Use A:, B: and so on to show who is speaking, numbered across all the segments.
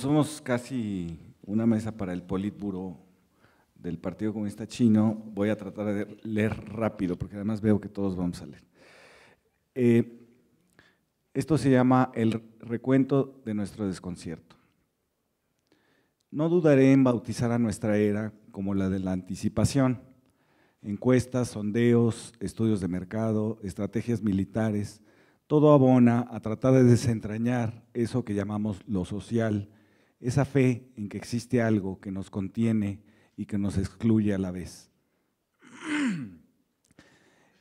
A: somos casi una mesa para el Politburó del Partido Comunista Chino, voy a tratar de leer rápido, porque además veo que todos vamos a leer. Esto se llama el recuento de nuestro desconcierto. No dudaré en bautizar a nuestra era como la de la anticipación. Encuestas, sondeos, estudios de mercado, estrategias militares, todo abona a tratar de desentrañar eso que llamamos lo social, esa fe en que existe algo que nos contiene y que nos excluye a la vez.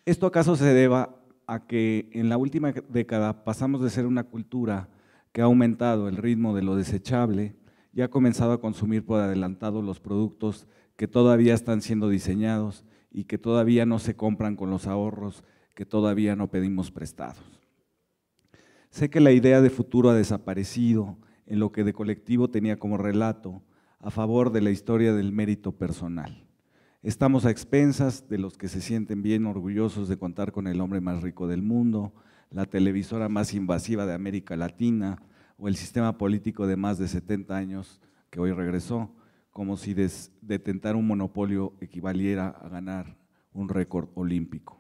A: ¿Esto acaso se deba a que en la última década pasamos de ser una cultura que ha aumentado el ritmo de lo desechable y ha comenzado a consumir por adelantado los productos que todavía están siendo diseñados y que todavía no se compran con los ahorros que todavía no pedimos prestados? Sé que la idea de futuro ha desaparecido en lo que de colectivo tenía como relato a favor de la historia del mérito personal. Estamos a expensas de los que se sienten bien orgullosos de contar con el hombre más rico del mundo, la televisora más invasiva de América Latina o el sistema político de más de 70 años que hoy regresó, como si detentar un monopolio equivaliera a ganar un récord olímpico.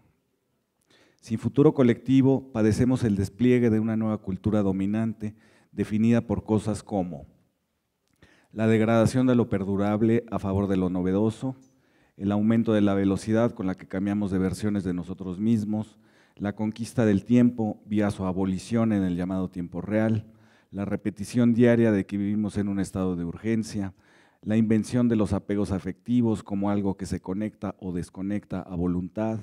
A: Sin futuro colectivo, padecemos el despliegue de una nueva cultura dominante definida por cosas como la degradación de lo perdurable a favor de lo novedoso, el aumento de la velocidad con la que cambiamos de versiones de nosotros mismos, la conquista del tiempo vía su abolición en el llamado tiempo real, la repetición diaria de que vivimos en un estado de urgencia, la invención de los apegos afectivos como algo que se conecta o desconecta a voluntad,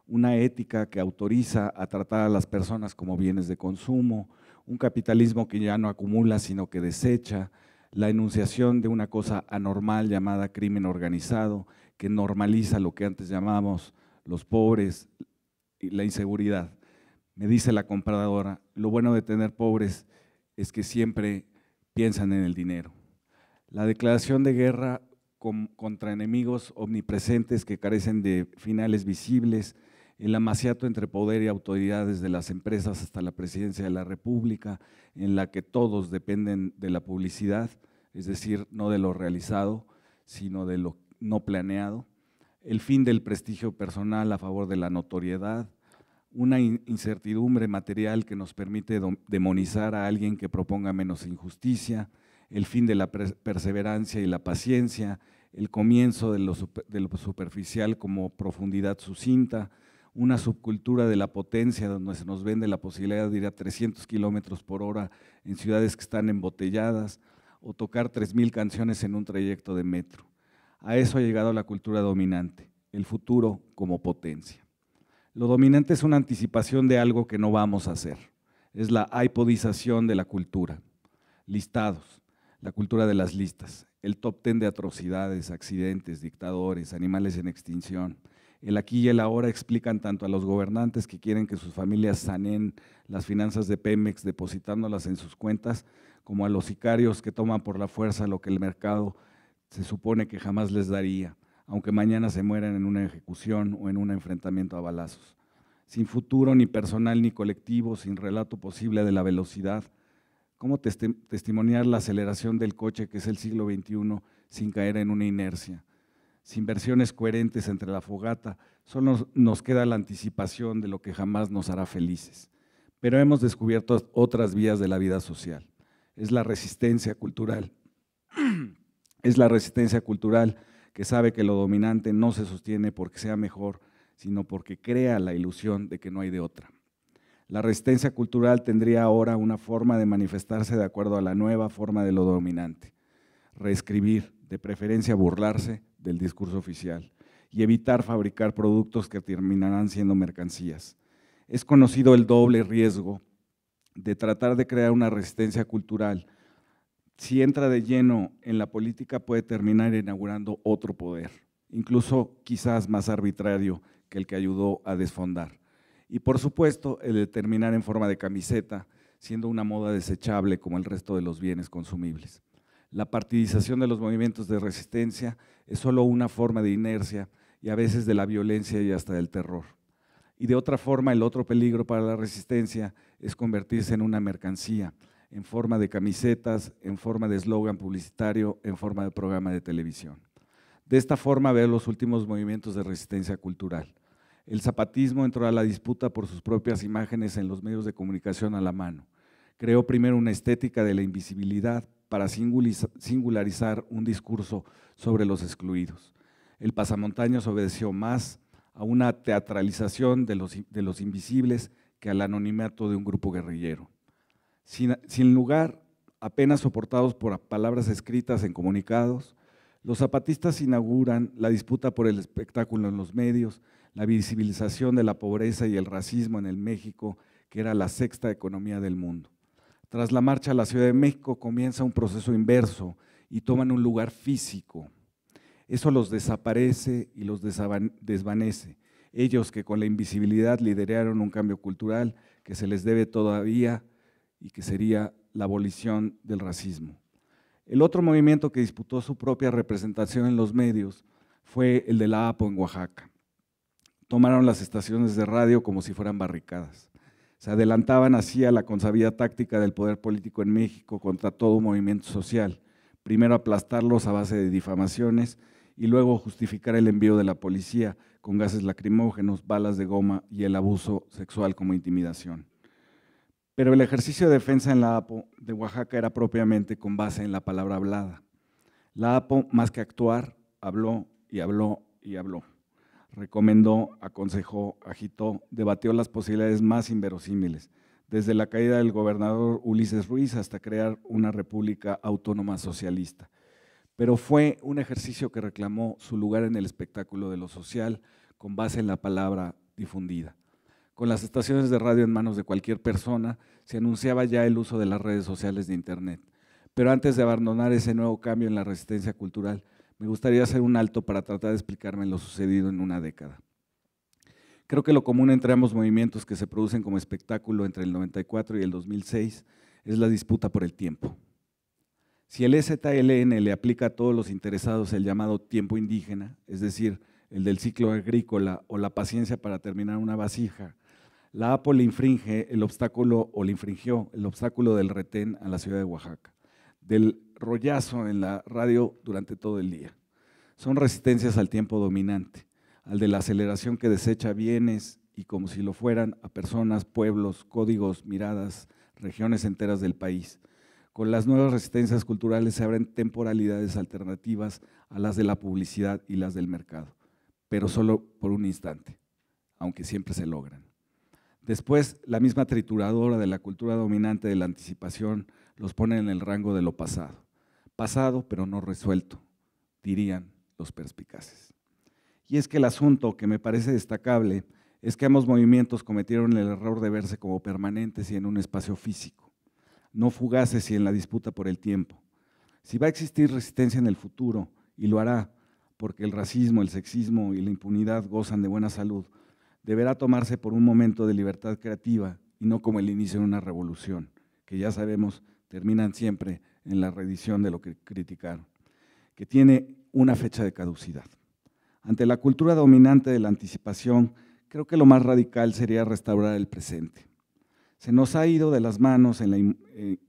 A: una ética que autoriza a tratar a las personas como bienes de consumo, un capitalismo que ya no acumula sino que desecha, la enunciación de una cosa anormal llamada crimen organizado que normaliza lo que antes llamábamos los pobres y la inseguridad. Me dice la compradora, lo bueno de tener pobres es que siempre piensan en el dinero. La declaración de guerra contra enemigos omnipresentes que carecen de finales visibles, el amaciato entre poder y autoridad desde las empresas hasta la presidencia de la República, en la que todos dependen de la publicidad, es decir, no de lo realizado, sino de lo no planeado, el fin del prestigio personal a favor de la notoriedad, una incertidumbre material que nos permite demonizar a alguien que proponga menos injusticia, el fin de la perseverancia y la paciencia, el comienzo de lo superficial como profundidad sucinta, una subcultura de la potencia donde se nos vende la posibilidad de ir a 300 kilómetros por hora en ciudades que están embotelladas o tocar 3000 canciones en un trayecto de metro. A eso ha llegado la cultura dominante, el futuro como potencia. Lo dominante es una anticipación de algo que no vamos a hacer, es la iPodización de la cultura, listados, la cultura de las listas, el top 10 de atrocidades, accidentes, dictadores, animales en extinción. El aquí y el ahora explican tanto a los gobernantes que quieren que sus familias saneen las finanzas de Pemex depositándolas en sus cuentas, como a los sicarios que toman por la fuerza lo que el mercado se supone que jamás les daría, aunque mañana se mueran en una ejecución o en un enfrentamiento a balazos. Sin futuro ni personal ni colectivo, sin relato posible de la velocidad, ¿cómo testimoniar la aceleración del coche que es el siglo XXI sin caer en una inercia? Sin versiones coherentes entre la fogata, solo nos queda la anticipación de lo que jamás nos hará felices. Pero hemos descubierto otras vías de la vida social. Es la resistencia cultural. Es la resistencia cultural que sabe que lo dominante no se sostiene porque sea mejor, sino porque crea la ilusión de que no hay de otra. La resistencia cultural tendría ahora una forma de manifestarse de acuerdo a la nueva forma de lo dominante. Reescribir, de preferencia burlarse del discurso oficial y evitar fabricar productos que terminarán siendo mercancías. Es conocido el doble riesgo de tratar de crear una resistencia cultural. Si entra de lleno en la política puede terminar inaugurando otro poder, incluso quizás más arbitrario que el que ayudó a desfondar. Y por supuesto el de terminar en forma de camiseta, siendo una moda desechable como el resto de los bienes consumibles. La partidización de los movimientos de resistencia es solo una forma de inercia y a veces de la violencia y hasta del terror. Y de otra forma, el otro peligro para la resistencia es convertirse en una mercancía, en forma de camisetas, en forma de eslogan publicitario, en forma de programa de televisión. De esta forma veo los últimos movimientos de resistencia cultural. El zapatismo entró a la disputa por sus propias imágenes en los medios de comunicación a la mano. Creó primero una estética de la invisibilidad para singularizar un discurso sobre los excluidos. El pasamontañas obedeció más a una teatralización de los invisibles que al anonimato de un grupo guerrillero. Sin lugar, apenas soportados por palabras escritas en comunicados, los zapatistas inauguran la disputa por el espectáculo en los medios, la visibilización de la pobreza y el racismo en el México, que era la sexta economía del mundo. Tras la marcha a la Ciudad de México comienza un proceso inverso y toman un lugar físico. Eso los desaparece y los desvanece. Ellos que con la invisibilidad lideraron un cambio cultural que se les debe todavía y que sería la abolición del racismo. El otro movimiento que disputó su propia representación en los medios fue el de la APO en Oaxaca. Tomaron las estaciones de radio como si fueran barricadas. Se adelantaban así a la consabida táctica del poder político en México contra todo movimiento social. Primero aplastarlos a base de difamaciones y luego justificar el envío de la policía con gases lacrimógenos, balas de goma y el abuso sexual como intimidación. Pero el ejercicio de defensa en la APO de Oaxaca era propiamente con base en la palabra hablada. La APO, más que actuar, habló y habló y habló. Recomendó, aconsejó, agitó, debatió las posibilidades más inverosímiles, desde la caída del gobernador Ulises Ruiz hasta crear una república autónoma socialista. Pero fue un ejercicio que reclamó su lugar en el espectáculo de lo social con base en la palabra difundida. Con las estaciones de radio en manos de cualquier persona, se anunciaba ya el uso de las redes sociales de Internet. Pero antes de abandonar ese nuevo cambio en la resistencia cultural, me gustaría hacer un alto para tratar de explicarme lo sucedido en una década. Creo que lo común entre ambos movimientos que se producen como espectáculo entre el 94 y el 2006 es la disputa por el tiempo. Si el EZLN le aplica a todos los interesados el llamado tiempo indígena, es decir, el del ciclo agrícola o la paciencia para terminar una vasija, la APO le infringe el obstáculo o le infringió el obstáculo del retén a la ciudad de Oaxaca, del rollazo en la radio durante todo el día. Son resistencias al tiempo dominante, al de la aceleración que desecha bienes y como si lo fueran a personas, pueblos, códigos, miradas, regiones enteras del país. Con las nuevas resistencias culturales se abren temporalidades alternativas a las de la publicidad y las del mercado, pero solo por un instante, aunque siempre se logran. Después, la misma trituradora de la cultura dominante de la anticipación los pone en el rango de lo pasado. Pasado, pero no resuelto, dirían los perspicaces. Y es que el asunto que me parece destacable es que ambos movimientos cometieron el error de verse como permanentes y en un espacio físico, no fugaces y en la disputa por el tiempo. Si va a existir resistencia en el futuro, y lo hará, porque el racismo, el sexismo y la impunidad gozan de buena salud, deberá tomarse por un momento de libertad creativa y no como el inicio de una revolución, que ya sabemos terminan siempre en la reedición de lo que criticaron, que tiene una fecha de caducidad. Ante la cultura dominante de la anticipación, creo que lo más radical sería restaurar el presente. Se nos ha ido de las manos en la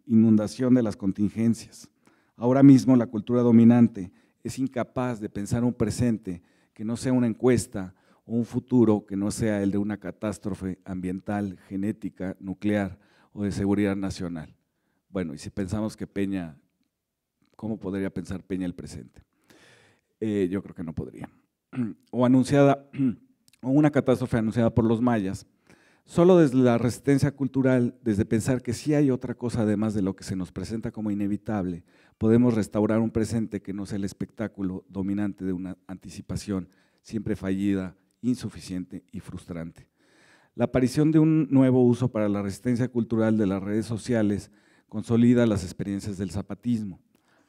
A: inundación de las contingencias. Ahora mismo la cultura dominante es incapaz de pensar un presente que no sea una encuesta o un futuro que no sea el de una catástrofe ambiental, genética, nuclear o de seguridad nacional. Bueno, y si pensamos que Peña, ¿cómo podría pensar Peña el presente? Yo creo que no podría. O una catástrofe anunciada por los mayas. Solo desde la resistencia cultural, desde pensar que sí hay otra cosa además de lo que se nos presenta como inevitable, podemos restaurar un presente que no sea el espectáculo dominante de una anticipación siempre fallida, insuficiente y frustrante. La aparición de un nuevo uso para la resistencia cultural de las redes sociales consolida las experiencias del zapatismo,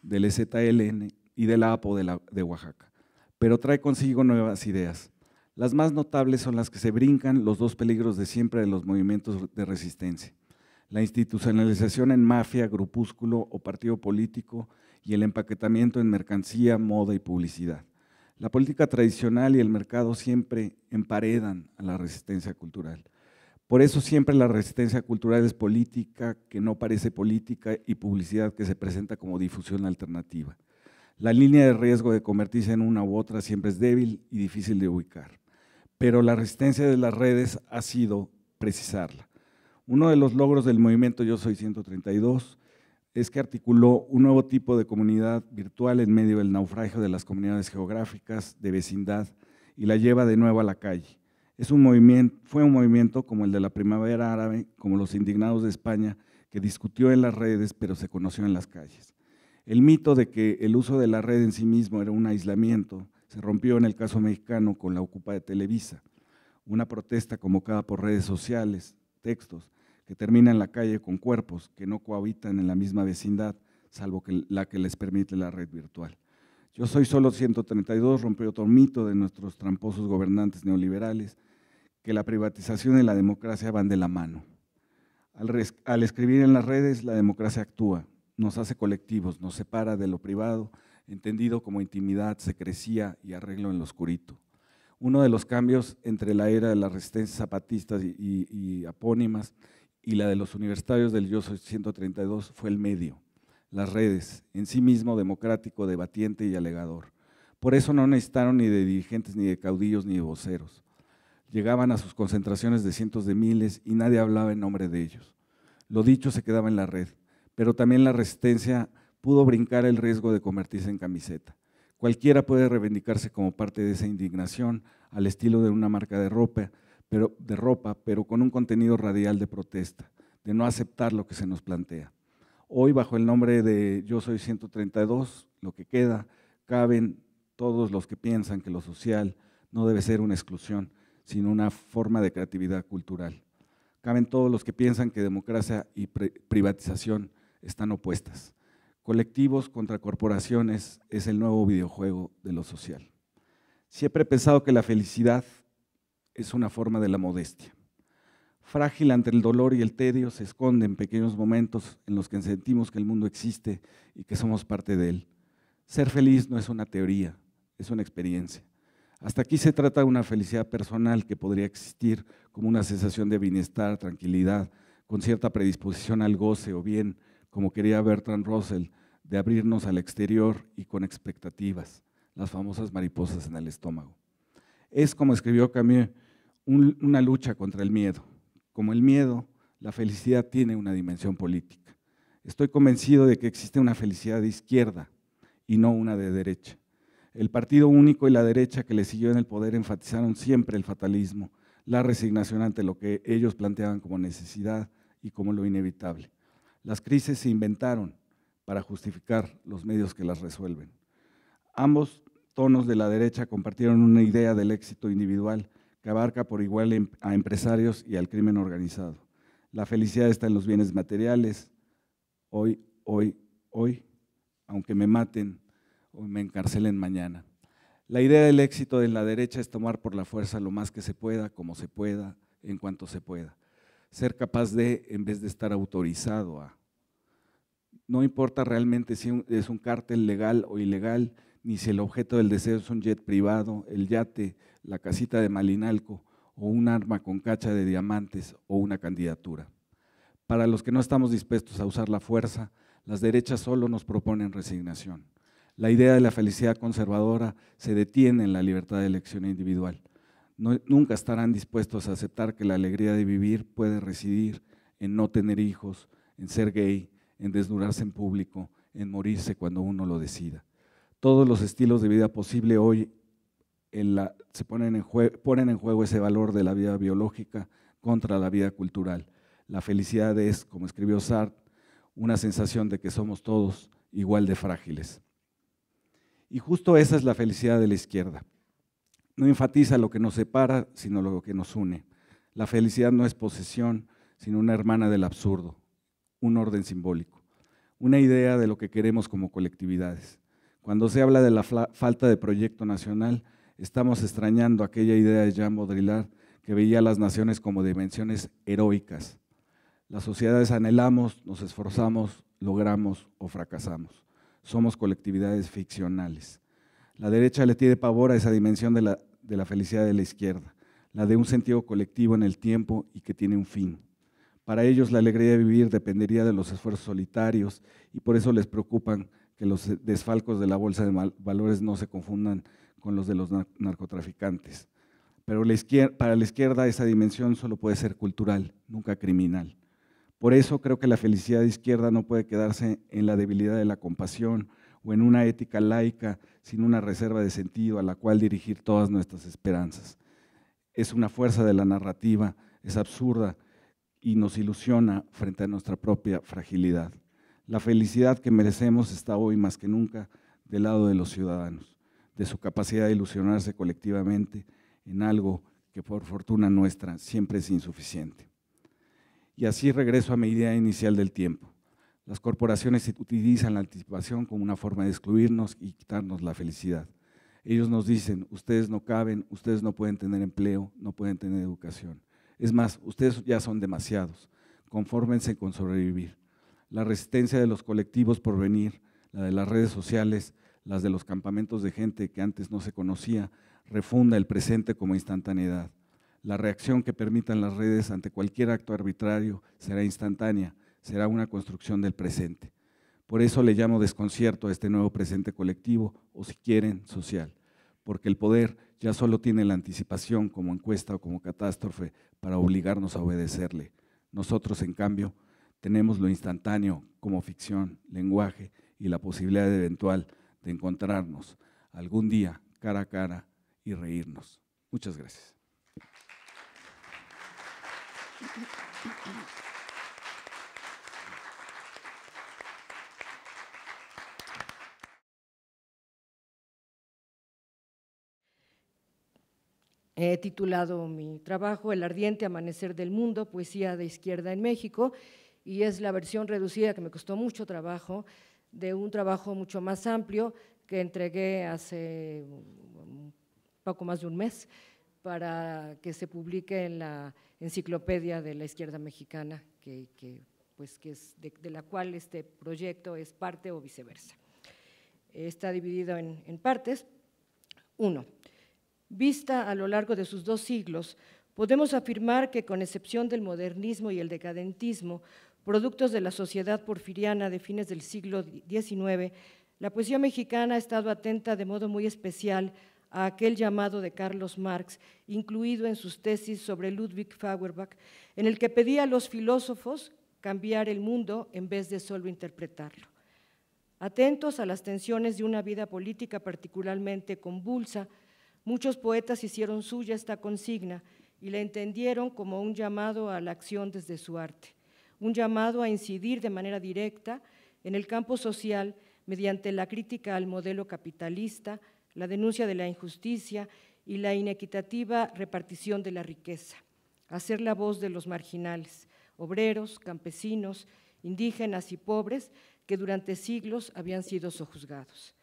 A: del EZLN y de la APO de Oaxaca, pero trae consigo nuevas ideas. Las más notables son las que se brincan los dos peligros de siempre de los movimientos de resistencia: la institucionalización en mafia, grupúsculo o partido político y el empaquetamiento en mercancía, moda y publicidad. La política tradicional y el mercado siempre emparedan a la resistencia cultural. Por eso siempre la resistencia cultural es política, que no parece política, y publicidad que se presenta como difusión alternativa. La línea de riesgo de convertirse en una u otra siempre es débil y difícil de ubicar, pero la resistencia de las redes ha sido precisarla. Uno de los logros del movimiento Yo Soy 132 es que articuló un nuevo tipo de comunidad virtual en medio del naufragio de las comunidades geográficas, de vecindad, y la lleva de nuevo a la calle. Fue un movimiento como el de la Primavera Árabe, como los indignados de España, que discutió en las redes, pero se conoció en las calles. El mito de que el uso de la red en sí mismo era un aislamiento se rompió en el caso mexicano con la Ocupa de Televisa, una protesta convocada por redes sociales, textos, que termina en la calle con cuerpos que no cohabitan en la misma vecindad, salvo que la que les permite la red virtual. Yo Soy Solo 132 rompió otro mito de nuestros tramposos gobernantes neoliberales, que la privatización y la democracia van de la mano. Al escribir en las redes, la democracia actúa, nos hace colectivos, nos separa de lo privado, entendido como intimidad, secrecía y arreglo en lo oscurito. Uno de los cambios entre la era de las resistencias zapatistas y apónimas y la de los universitarios del Yo Soy 132 fue el medio, las redes, en sí mismo democrático, debatiente y alegador. Por eso no necesitaron ni de dirigentes, ni de caudillos, ni de voceros. Llegaban a sus concentraciones de cientos de miles y nadie hablaba en nombre de ellos. Lo dicho se quedaba en la red, pero también la resistencia pudo brincar el riesgo de convertirse en camiseta. Cualquiera puede reivindicarse como parte de esa indignación al estilo de una marca de ropa, pero con un contenido radial de protesta, de no aceptar lo que se nos plantea. Hoy, bajo el nombre de Yo Soy 132, lo que queda, caben todos los que piensan que lo social no debe ser una exclusión, sino una forma de creatividad cultural. Caben todos los que piensan que democracia y privatización están opuestas. Colectivos contra corporaciones es el nuevo videojuego de lo social. Siempre he pensado que la felicidad es una forma de la modestia. Frágil ante el dolor y el tedio, se esconde en pequeños momentos en los que sentimos que el mundo existe y que somos parte de él. Ser feliz no es una teoría, es una experiencia. Hasta aquí se trata de una felicidad personal que podría existir como una sensación de bienestar, tranquilidad, con cierta predisposición al goce o bien, como quería Bertrand Russell, de abrirnos al exterior y con expectativas, las famosas mariposas en el estómago. Es, como escribió Camus, una lucha contra el miedo. Como el miedo, la felicidad tiene una dimensión política. Estoy convencido de que existe una felicidad de izquierda y no una de derecha. El partido único y la derecha que le siguió en el poder enfatizaron siempre el fatalismo, la resignación ante lo que ellos planteaban como necesidad y como lo inevitable. Las crisis se inventaron para justificar los medios que las resuelven. Ambos tonos de la derecha compartieron una idea del éxito individual que abarca por igual a empresarios y al crimen organizado. La felicidad está en los bienes materiales, hoy, aunque me maten o me encarcelen mañana. La idea del éxito de la derecha es tomar por la fuerza lo más que se pueda, como se pueda, en cuanto se pueda. Ser capaz de, en vez de estar autorizado a. No importa realmente si es un cártel legal o ilegal, ni si el objeto del deseo es un jet privado, el yate, la casita de Malinalco, o un arma con cacha de diamantes, o una candidatura. Para los que no estamos dispuestos a usar la fuerza, las derechas solo nos proponen resignación. La idea de la felicidad conservadora se detiene en la libertad de elección individual. Nunca estarán dispuestos a aceptar que la alegría de vivir puede residir en no tener hijos, en ser gay, en desnudarse en público, en morirse cuando uno lo decida. Todos los estilos de vida posible hoy ponen en juego ese valor de la vida biológica contra la vida cultural. La felicidad es, como escribió Sartre, una sensación de que somos todos igual de frágiles. Y justo esa es la felicidad de la izquierda. No enfatiza lo que nos separa, sino lo que nos une. La felicidad no es posesión, sino una hermana del absurdo, un orden simbólico, una idea de lo que queremos como colectividades. Cuando se habla de la falta de proyecto nacional, estamos extrañando aquella idea de Jean Baudrillard que veía a las naciones como dimensiones heroicas. Las sociedades anhelamos, nos esforzamos, logramos o fracasamos. Somos colectividades ficcionales. La derecha le tiene pavor a esa dimensión de la felicidad de la izquierda. la de un sentido colectivo en el tiempo y que tiene un fin. Para ellos la alegría de vivir dependería de los esfuerzos solitarios y por eso les preocupan que los desfalcos de la bolsa de valores no se confundan con los de los narcotraficantes. Pero para la izquierda esa dimensión solo puede ser cultural, nunca criminal. Por eso creo que la felicidad de izquierda no puede quedarse en la debilidad de la compasión o en una ética laica sin una reserva de sentido a la cual dirigir todas nuestras esperanzas. Es una fuerza de la narrativa, es absurda y nos ilusiona frente a nuestra propia fragilidad. La felicidad que merecemos está hoy más que nunca del lado de los ciudadanos, de su capacidad de ilusionarse colectivamente en algo que por fortuna nuestra siempre es insuficiente. Y así regreso a mi idea inicial del tiempo. Las corporaciones utilizan la anticipación como una forma de excluirnos y quitarnos la felicidad. Ellos nos dicen, ustedes no caben, ustedes no pueden tener empleo, no pueden tener educación. Es más, ustedes ya son demasiados, confórmense con sobrevivir. La resistencia de los colectivos por venir, la de las redes sociales, las de los campamentos de gente que antes no se conocía, refunda el presente como instantaneidad. La reacción que permitan las redes ante cualquier acto arbitrario será instantánea, será una construcción del presente. Por eso le llamo desconcierto a este nuevo presente colectivo, o si quieren, social, porque el poder ya solo tiene la anticipación como encuesta o como catástrofe para obligarnos a obedecerle. Nosotros, en cambio, tenemos lo instantáneo como ficción, lenguaje y la posibilidad eventual de encontrarnos algún día cara a cara y reírnos. Muchas gracias.
B: He titulado mi trabajo El ardiente amanecer del mundo, poesía de izquierda en México, y es la versión reducida que me costó mucho trabajo, de un trabajo mucho más amplio que entregué hace un poco más de un mes para que se publique en la enciclopedia de la izquierda mexicana, que es de la cual este proyecto es parte o viceversa. Está dividido en partes. 1. Vista a lo largo de sus 2 siglos, podemos afirmar que, con excepción del modernismo y el decadentismo, productos de la sociedad porfiriana de fines del siglo XIX, la poesía mexicana ha estado atenta de modo muy especial a aquel llamado de Carlos Marx, incluido en sus tesis sobre Ludwig Feuerbach, en el que pedía a los filósofos cambiar el mundo en vez de solo interpretarlo. Atentos a las tensiones de una vida política particularmente convulsa, muchos poetas hicieron suya esta consigna y la entendieron como un llamado a la acción desde su arte, un llamado a incidir de manera directa en el campo social mediante la crítica al modelo capitalista, la denuncia de la injusticia y la inequitativa repartición de la riqueza, hacer la voz de los marginales, obreros, campesinos, indígenas y pobres que durante siglos habían sido sojuzgados.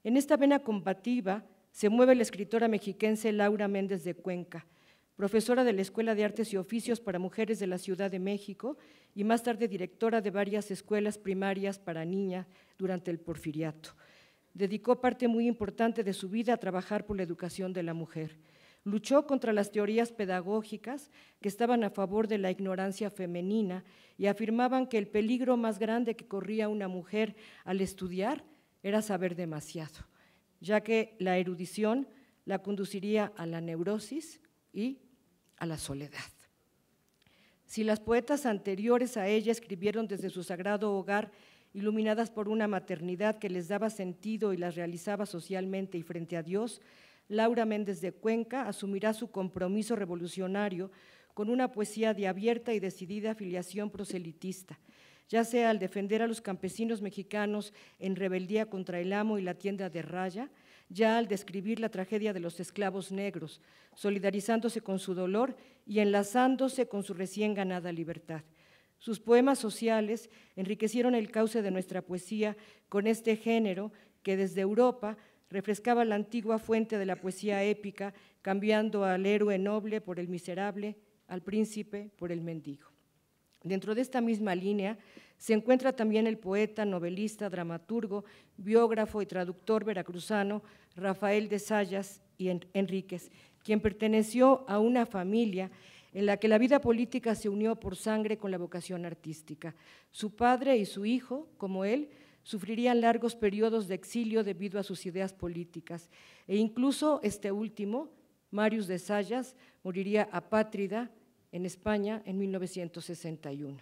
B: En esta vena combativa se mueve la escritora mexiquense Laura Méndez de Cuenca, profesora de la Escuela de Artes y Oficios para Mujeres de la Ciudad de México y más tarde directora de varias escuelas primarias para niñas durante el Porfiriato. Dedicó parte muy importante de su vida a trabajar por la educación de la mujer. Luchó contra las teorías pedagógicas que estaban a favor de la ignorancia femenina y afirmaban que el peligro más grande que corría una mujer al estudiar era saber demasiado, ya que la erudición la conduciría a la neurosis y a la soledad. Si las poetas anteriores a ella escribieron desde su sagrado hogar, iluminadas por una maternidad que les daba sentido y las realizaba socialmente y frente a Dios, Laura Méndez de Cuenca asumirá su compromiso revolucionario con una poesía de abierta y decidida afiliación proselitista, ya sea al defender a los campesinos mexicanos en rebeldía contra el amo y la tienda de raya, ya al describir la tragedia de los esclavos negros, solidarizándose con su dolor y enlazándose con su recién ganada libertad. Sus poemas sociales enriquecieron el cauce de nuestra poesía con este género que desde Europa refrescaba la antigua fuente de la poesía épica, cambiando al héroe noble por el miserable, al príncipe por el mendigo. Dentro de esta misma línea se encuentra también el poeta, novelista, dramaturgo, biógrafo y traductor veracruzano Rafael de Zayas y Enríquez, quien perteneció a una familia en la que la vida política se unió por sangre con la vocación artística. Su padre y su hijo, como él, sufrirían largos periodos de exilio debido a sus ideas políticas, e incluso este último, Màrius de Zayas, moriría apátrida en España en 1961.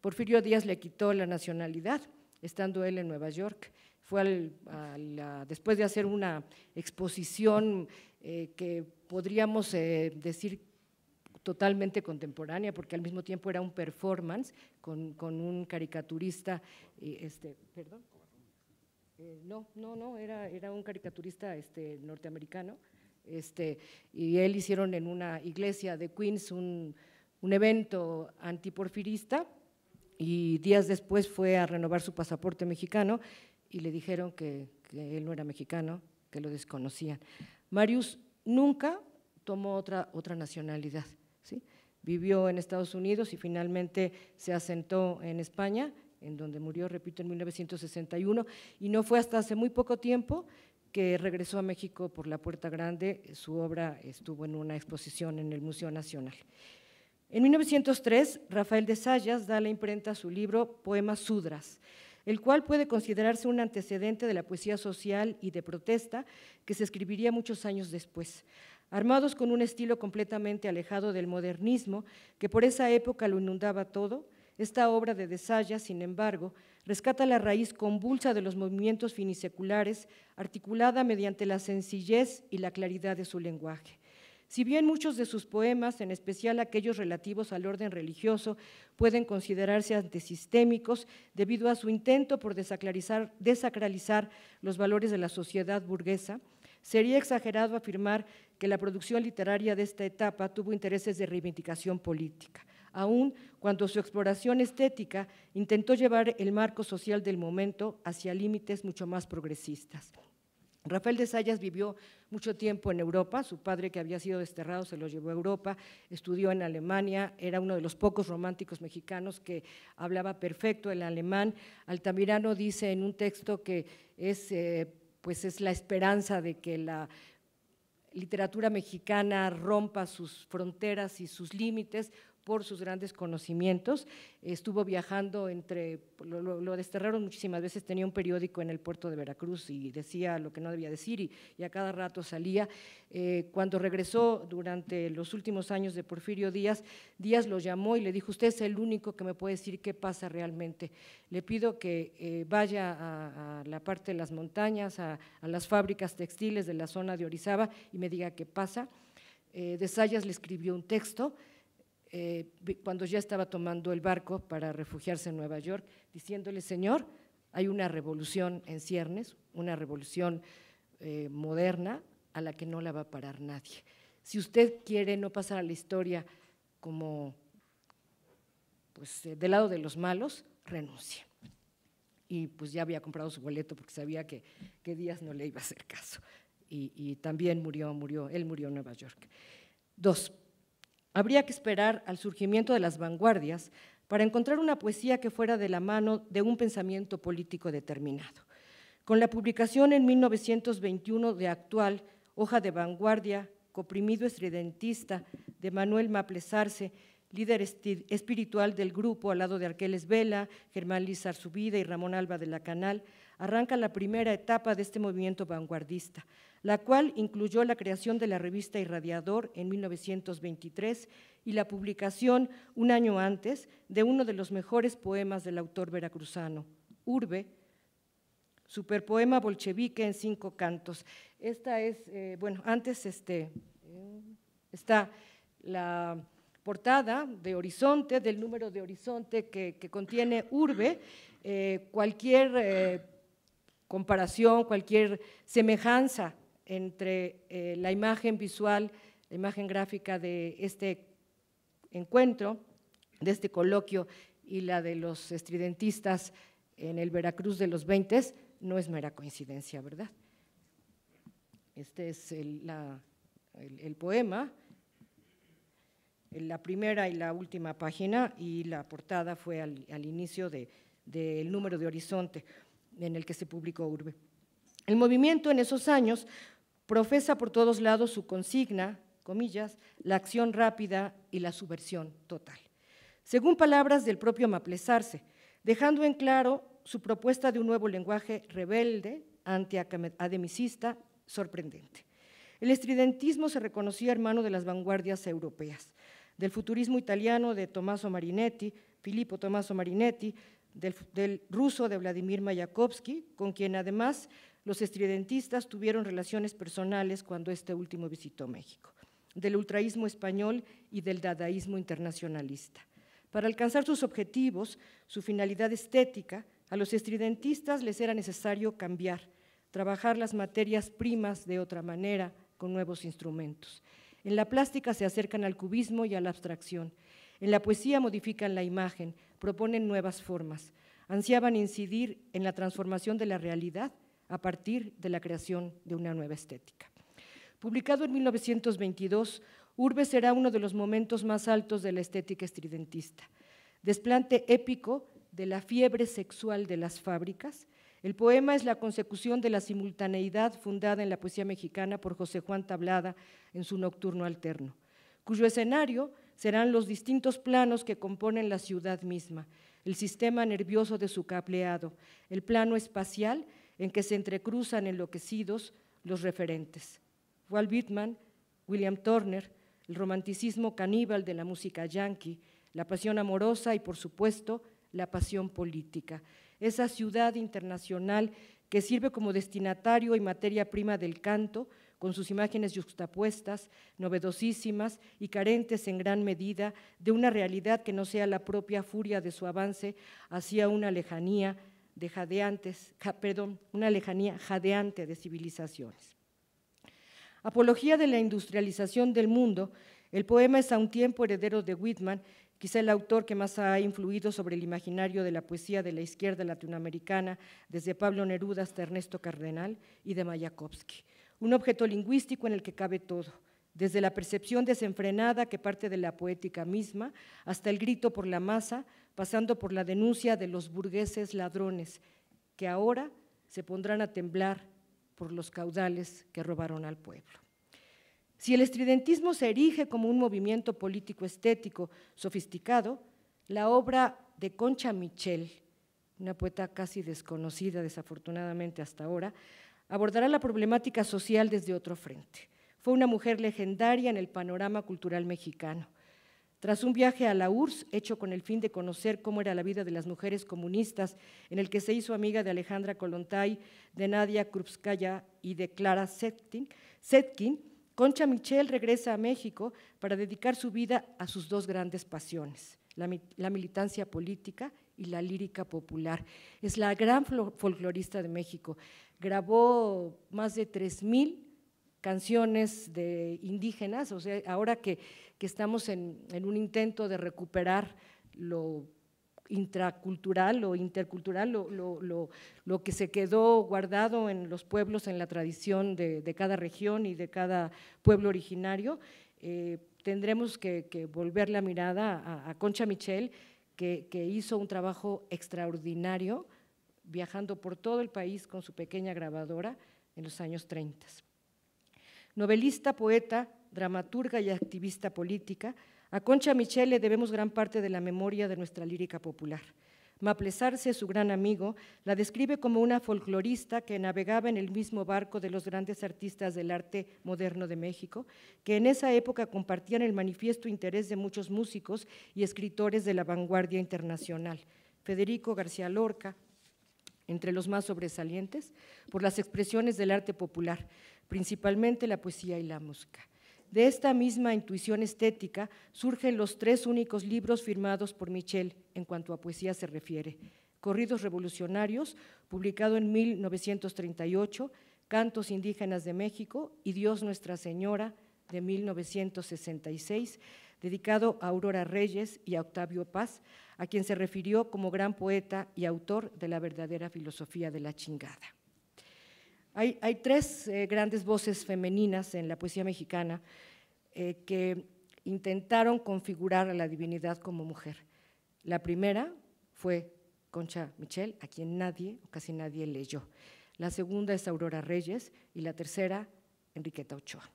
B: Porfirio Díaz le quitó la nacionalidad, estando él en Nueva York. Fue después de hacer una exposición que podríamos decir totalmente contemporánea, porque al mismo tiempo era un performance con un caricaturista, perdón, era un caricaturista norteamericano, y él hicieron en una iglesia de Queens un evento antiporfirista, y días después fue a renovar su pasaporte mexicano y le dijeron que él no era mexicano, que lo desconocían. Màrius nunca tomó otra nacionalidad, ¿sí? Vivió en Estados Unidos y finalmente se asentó en España, en donde murió, repito, en 1961, y no fue hasta hace muy poco tiempo que regresó a México por la Puerta Grande. Su obra estuvo en una exposición en el Museo Nacional. En 1903, Rafael de Zayas da a la imprenta su libro Poemas Sudras, el cual puede considerarse un antecedente de la poesía social y de protesta que se escribiría muchos años después. Armados con un estilo completamente alejado del modernismo, que por esa época lo inundaba todo, esta obra de Zayas, sin embargo, rescata la raíz convulsa de los movimientos finiseculares, articulada mediante la sencillez y la claridad de su lenguaje. Si bien muchos de sus poemas, en especial aquellos relativos al orden religioso, pueden considerarse antisistémicos debido a su intento por desacralizar los valores de la sociedad burguesa, sería exagerado afirmar que la producción literaria de esta etapa tuvo intereses de reivindicación política, aun cuando su exploración estética intentó llevar el marco social del momento hacia límites mucho más progresistas. Rafael de Zayas vivió mucho tiempo en Europa. Su padre, que había sido desterrado, se lo llevó a Europa, estudió en Alemania, era uno de los pocos románticos mexicanos que hablaba perfecto el alemán. Altamirano dice en un texto que es la esperanza de que la literatura mexicana rompa sus fronteras y sus límites por sus grandes conocimientos. Estuvo viajando lo desterraron muchísimas veces, tenía un periódico en el puerto de Veracruz y decía lo que no debía decir y a cada rato salía. Cuando regresó durante los últimos años de Porfirio Díaz, Díaz lo llamó y le dijo: usted es el único que me puede decir qué pasa realmente. Le pido que vaya a la parte de las montañas, a las fábricas textiles de la zona de Orizaba y me diga qué pasa. De Zayas le escribió un texto, cuando ya estaba tomando el barco para refugiarse en Nueva York, diciéndole: señor, hay una revolución en ciernes, una revolución moderna a la que no la va a parar nadie. Si usted quiere no pasar a la historia como del lado de los malos, renuncie. Y pues ya había comprado su boleto porque sabía que Díaz no le iba a hacer caso. Y también él murió en Nueva York. 2. Habría que esperar al surgimiento de las vanguardias para encontrar una poesía que fuera de la mano de un pensamiento político determinado. Con la publicación en 1921 de Actual, hoja de vanguardia, coprimido estridentista de Manuel Maples Arce, líder espiritual del grupo al lado de Arqueles Vela, Germán Liz Arzubida y Ramón Alba de la Canal, arranca la primera etapa de este movimiento vanguardista, la cual incluyó la creación de la revista Irradiador en 1923 y la publicación un año antes de uno de los mejores poemas del autor veracruzano, Urbe, superpoema bolchevique en 5 cantos. Esta es, antes está la portada de Horizonte, del número de Horizonte que contiene Urbe. Cualquier comparación, cualquier semejanza entre la imagen visual, la imagen gráfica de este encuentro, de este coloquio, y la de los estridentistas en el Veracruz de los 20, no es mera coincidencia, ¿verdad? Este es el poema, la primera y la última página, y la portada fue al inicio del número de Horizonte en el que se publicó Urbe. El movimiento en esos años Profesa por todos lados su consigna, comillas, la acción rápida y la subversión total. Según palabras del propio Maplesarse, dejando en claro su propuesta de un nuevo lenguaje rebelde, antiacademicista, sorprendente. El estridentismo se reconocía hermano de las vanguardias europeas, del futurismo italiano de Tommaso Marinetti, Filippo Tommaso Marinetti, del ruso de Vladimir Mayakovsky, con quien además los estridentistas tuvieron relaciones personales cuando este último visitó México, del ultraísmo español y del dadaísmo internacionalista. Para alcanzar sus objetivos, su finalidad estética, a los estridentistas les era necesario cambiar, trabajar las materias primas de otra manera, con nuevos instrumentos. En la plástica se acercan al cubismo y a la abstracción. En la poesía modifican la imagen, proponen nuevas formas. Ansiaban incidir en la transformación de la realidad a partir de la creación de una nueva estética. Publicado en 1922, Urbes será uno de los momentos más altos de la estética estridentista. Desplante épico de la fiebre sexual de las fábricas, el poema es la consecución de la simultaneidad fundada en la poesía mexicana por José Juan Tablada en su Nocturno Alterno, cuyo escenario serán los distintos planos que componen la ciudad misma, el sistema nervioso de su cableado, el plano espacial en que se entrecruzan enloquecidos los referentes. Walt Whitman, William Turner, el romanticismo caníbal de la música yanqui, la pasión amorosa y, por supuesto, la pasión política. Esa ciudad internacional que sirve como destinatario y materia prima del canto, con sus imágenes yuxtapuestas, novedosísimas y carentes en gran medida de una realidad que no sea la propia furia de su avance hacia una lejanía jadeante de civilizaciones. Apología de la industrialización del mundo, el poema es a un tiempo heredero de Whitman, quizá el autor que más ha influido sobre el imaginario de la poesía de la izquierda latinoamericana, desde Pablo Neruda hasta Ernesto Cardenal y de Mayakovsky. Un objeto lingüístico en el que cabe todo, desde la percepción desenfrenada que parte de la poética misma, hasta el grito por la masa, pasando por la denuncia de los burgueses ladrones, que ahora se pondrán a temblar por los caudales que robaron al pueblo. Si el estridentismo se erige como un movimiento político-estético sofisticado, la obra de Concha Michel, una poeta casi desconocida desafortunadamente hasta ahora, abordará la problemática social desde otro frente. Fue una mujer legendaria en el panorama cultural mexicano. Tras un viaje a la URSS, hecho con el fin de conocer cómo era la vida de las mujeres comunistas, en el que se hizo amiga de Alejandra Kollontai, de Nadia Krupskaya y de Clara Zetkin, Concha Michel regresa a México para dedicar su vida a sus dos grandes pasiones, la militancia política y la lírica popular. Es la gran folclorista de México. Grabó más de 3,000 canciones de indígenas, o sea, ahora que estamos en un intento de recuperar lo intracultural o intercultural, lo que se quedó guardado en los pueblos, en la tradición de cada región y de cada pueblo originario, tendremos que volver la mirada a Concha Michel, que hizo un trabajo extraordinario viajando por todo el país con su pequeña grabadora en los años 30. Novelista, poeta, dramaturga y activista política, a Concha Michel le debemos gran parte de la memoria de nuestra lírica popular. Maplesarse, su gran amigo, la describe como una folclorista que navegaba en el mismo barco de los grandes artistas del arte moderno de México, que en esa época compartían el manifiesto interés de muchos músicos y escritores de la vanguardia internacional. Federico García Lorca, entre los más sobresalientes, por las expresiones del arte popular, principalmente la poesía y la música. De esta misma intuición estética surgen los 3 únicos libros firmados por Michel en cuanto a poesía se refiere: Corridos Revolucionarios, publicado en 1938, Cantos Indígenas de México, y Dios Nuestra Señora, de 1966, dedicado a Aurora Reyes y a Octavio Paz, a quien se refirió como gran poeta y autor de la verdadera filosofía de la chingada. Hay 3 grandes voces femeninas en la poesía mexicana que intentaron configurar a la divinidad como mujer. La primera fue Concha Michel, a quien nadie o casi nadie leyó. La segunda es Aurora Reyes y la tercera Enriqueta Ochoa.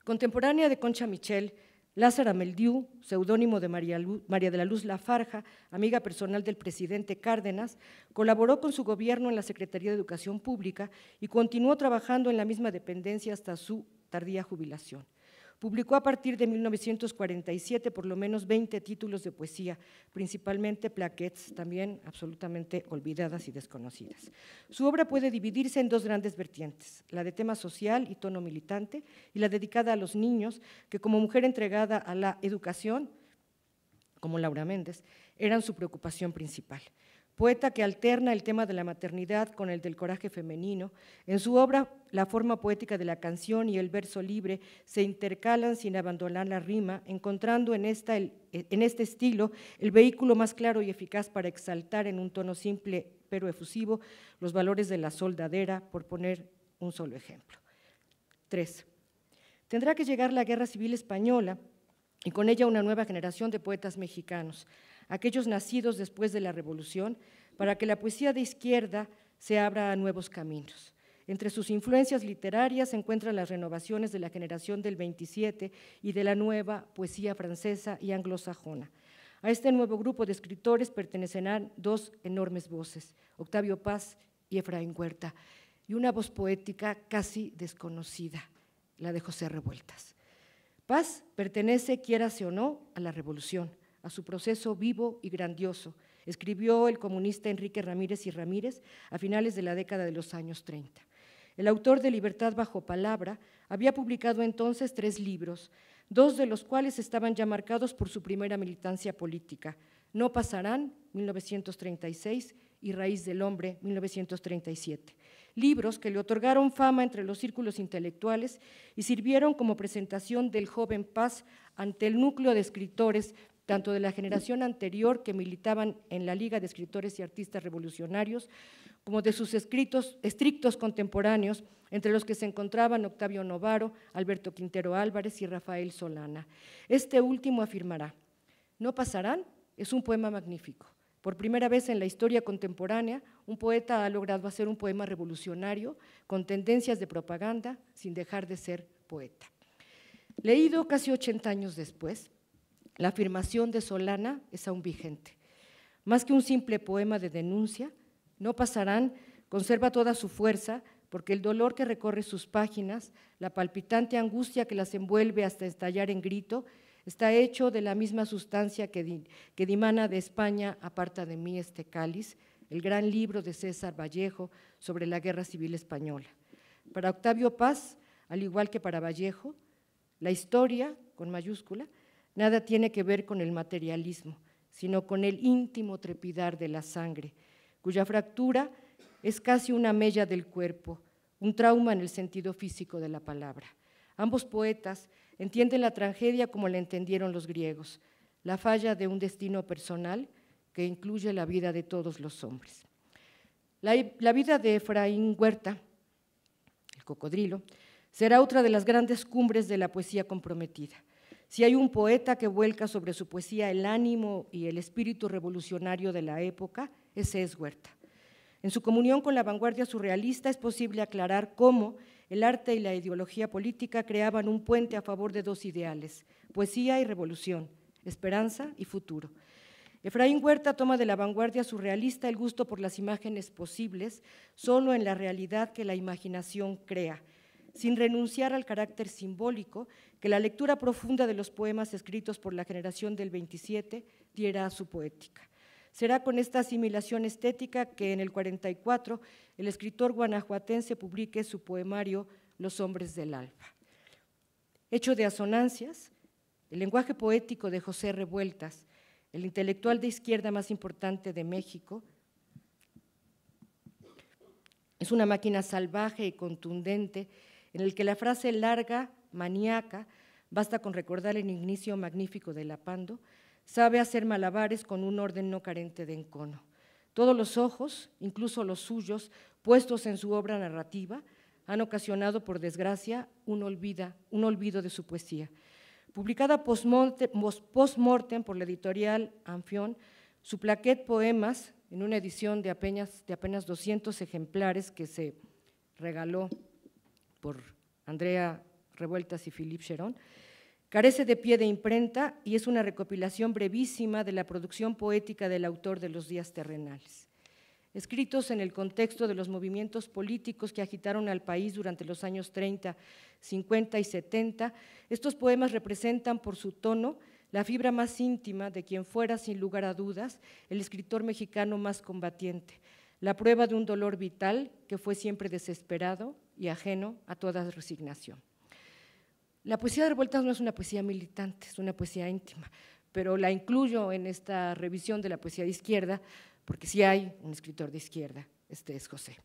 B: Contemporánea de Concha Michel, Lázara Ameldiu, seudónimo de María de la Luz Lafarja, amiga personal del presidente Cárdenas, colaboró con su gobierno en la Secretaría de Educación Pública y continuó trabajando en la misma dependencia hasta su tardía jubilación. Publicó a partir de 1947 por lo menos 20 títulos de poesía, principalmente plaquettes, también absolutamente olvidadas y desconocidas. Su obra puede dividirse en dos grandes vertientes, la de tema social y tono militante, y la dedicada a los niños, que como mujer entregada a la educación, como Laura Méndez, eran su preocupación principal. Poeta que alterna el tema de la maternidad con el del coraje femenino, en su obra la forma poética de la canción y el verso libre se intercalan sin abandonar la rima, encontrando en este estilo el vehículo más claro y eficaz para exaltar en un tono simple pero efusivo los valores de la soldadera, por poner un solo ejemplo. 3. Tendrá que llegar la Guerra Civil Española y con ella una nueva generación de poetas mexicanos, aquellos nacidos después de la Revolución, para que la poesía de izquierda se abra a nuevos caminos. Entre sus influencias literarias se encuentran las renovaciones de la generación del 27 y de la nueva poesía francesa y anglosajona. A este nuevo grupo de escritores pertenecerán dos enormes voces, Octavio Paz y Efraín Huerta, y una voz poética casi desconocida, la de José Revueltas. Paz pertenece, quiérase o no, a la Revolución, a su proceso vivo y grandioso, escribió el comunista Enrique Ramírez y Ramírez a finales de la década de los años 30. El autor de Libertad bajo palabra había publicado entonces 3 libros, 2 de los cuales estaban ya marcados por su primera militancia política, No pasarán, 1936, y Raíz del hombre, 1937. Libros que le otorgaron fama entre los círculos intelectuales y sirvieron como presentación del joven Paz ante el núcleo de escritores tanto de la generación anterior que militaban en la Liga de Escritores y Artistas Revolucionarios, como de sus estrictos contemporáneos, entre los que se encontraban Octavio Novaro, Alberto Quintero Álvarez y Rafael Solana. Este último afirmará: No pasarán es un poema magnífico. Por primera vez en la historia contemporánea, un poeta ha logrado hacer un poema revolucionario con tendencias de propaganda sin dejar de ser poeta. Leído casi 80 años después, la afirmación de Solana es aún vigente. Más que un simple poema de denuncia, No pasarán conserva toda su fuerza, porque el dolor que recorre sus páginas, la palpitante angustia que las envuelve hasta estallar en grito, está hecho de la misma sustancia que dimana de España, aparta de mí este cáliz, el gran libro de César Vallejo sobre la Guerra Civil Española. Para Octavio Paz, al igual que para Vallejo, la historia, con mayúscula, nada tiene que ver con el materialismo, sino con el íntimo trepidar de la sangre, cuya fractura es casi una mella del cuerpo, un trauma en el sentido físico de la palabra. Ambos poetas entienden la tragedia como la entendieron los griegos, la falla de un destino personal que incluye la vida de todos los hombres. La vida de Efraín Huerta, el cocodrilo, será otra de las grandes cumbres de la poesía comprometida. Si hay un poeta que vuelca sobre su poesía el ánimo y el espíritu revolucionario de la época, ese es Huerta. En su comunión con la vanguardia surrealista es posible aclarar cómo el arte y la ideología política creaban un puente a favor de dos ideales, poesía y revolución, esperanza y futuro. Efraín Huerta toma de la vanguardia surrealista el gusto por las imágenes posibles solo en la realidad que la imaginación crea, sin renunciar al carácter simbólico que la lectura profunda de los poemas escritos por la generación del 27 diera a su poética. Será con esta asimilación estética que en el 44 el escritor guanajuatense publique su poemario Los hombres del alba. Hecho de asonancias, el lenguaje poético de José Revueltas, el intelectual de izquierda más importante de México, es una máquina salvaje y contundente en el que la frase larga, maníaca, basta con recordar el inicio magnífico de Lapando, sabe hacer malabares con un orden no carente de encono. Todos los ojos, incluso los suyos, puestos en su obra narrativa, han ocasionado, por desgracia, un olvido de su poesía. Publicada post-mortem por la editorial Anfión, su plaquette Poemas, en una edición de apenas 200 ejemplares que se regaló por Andrea Revueltas y Philippe Cheron, carece de pie de imprenta y es una recopilación brevísima de la producción poética del autor de Los días terrenales. Escritos en el contexto de los movimientos políticos que agitaron al país durante los años 30, 50 y 70, estos poemas representan por su tono la fibra más íntima de quien fuera, sin lugar a dudas, el escritor mexicano más combatiente, la prueba de un dolor vital que fue siempre desesperado y ajeno a toda resignación. La poesía de Revueltas no es una poesía militante, es una poesía íntima, pero la incluyo en esta revisión de la poesía de izquierda porque sí hay un escritor de izquierda, este es José.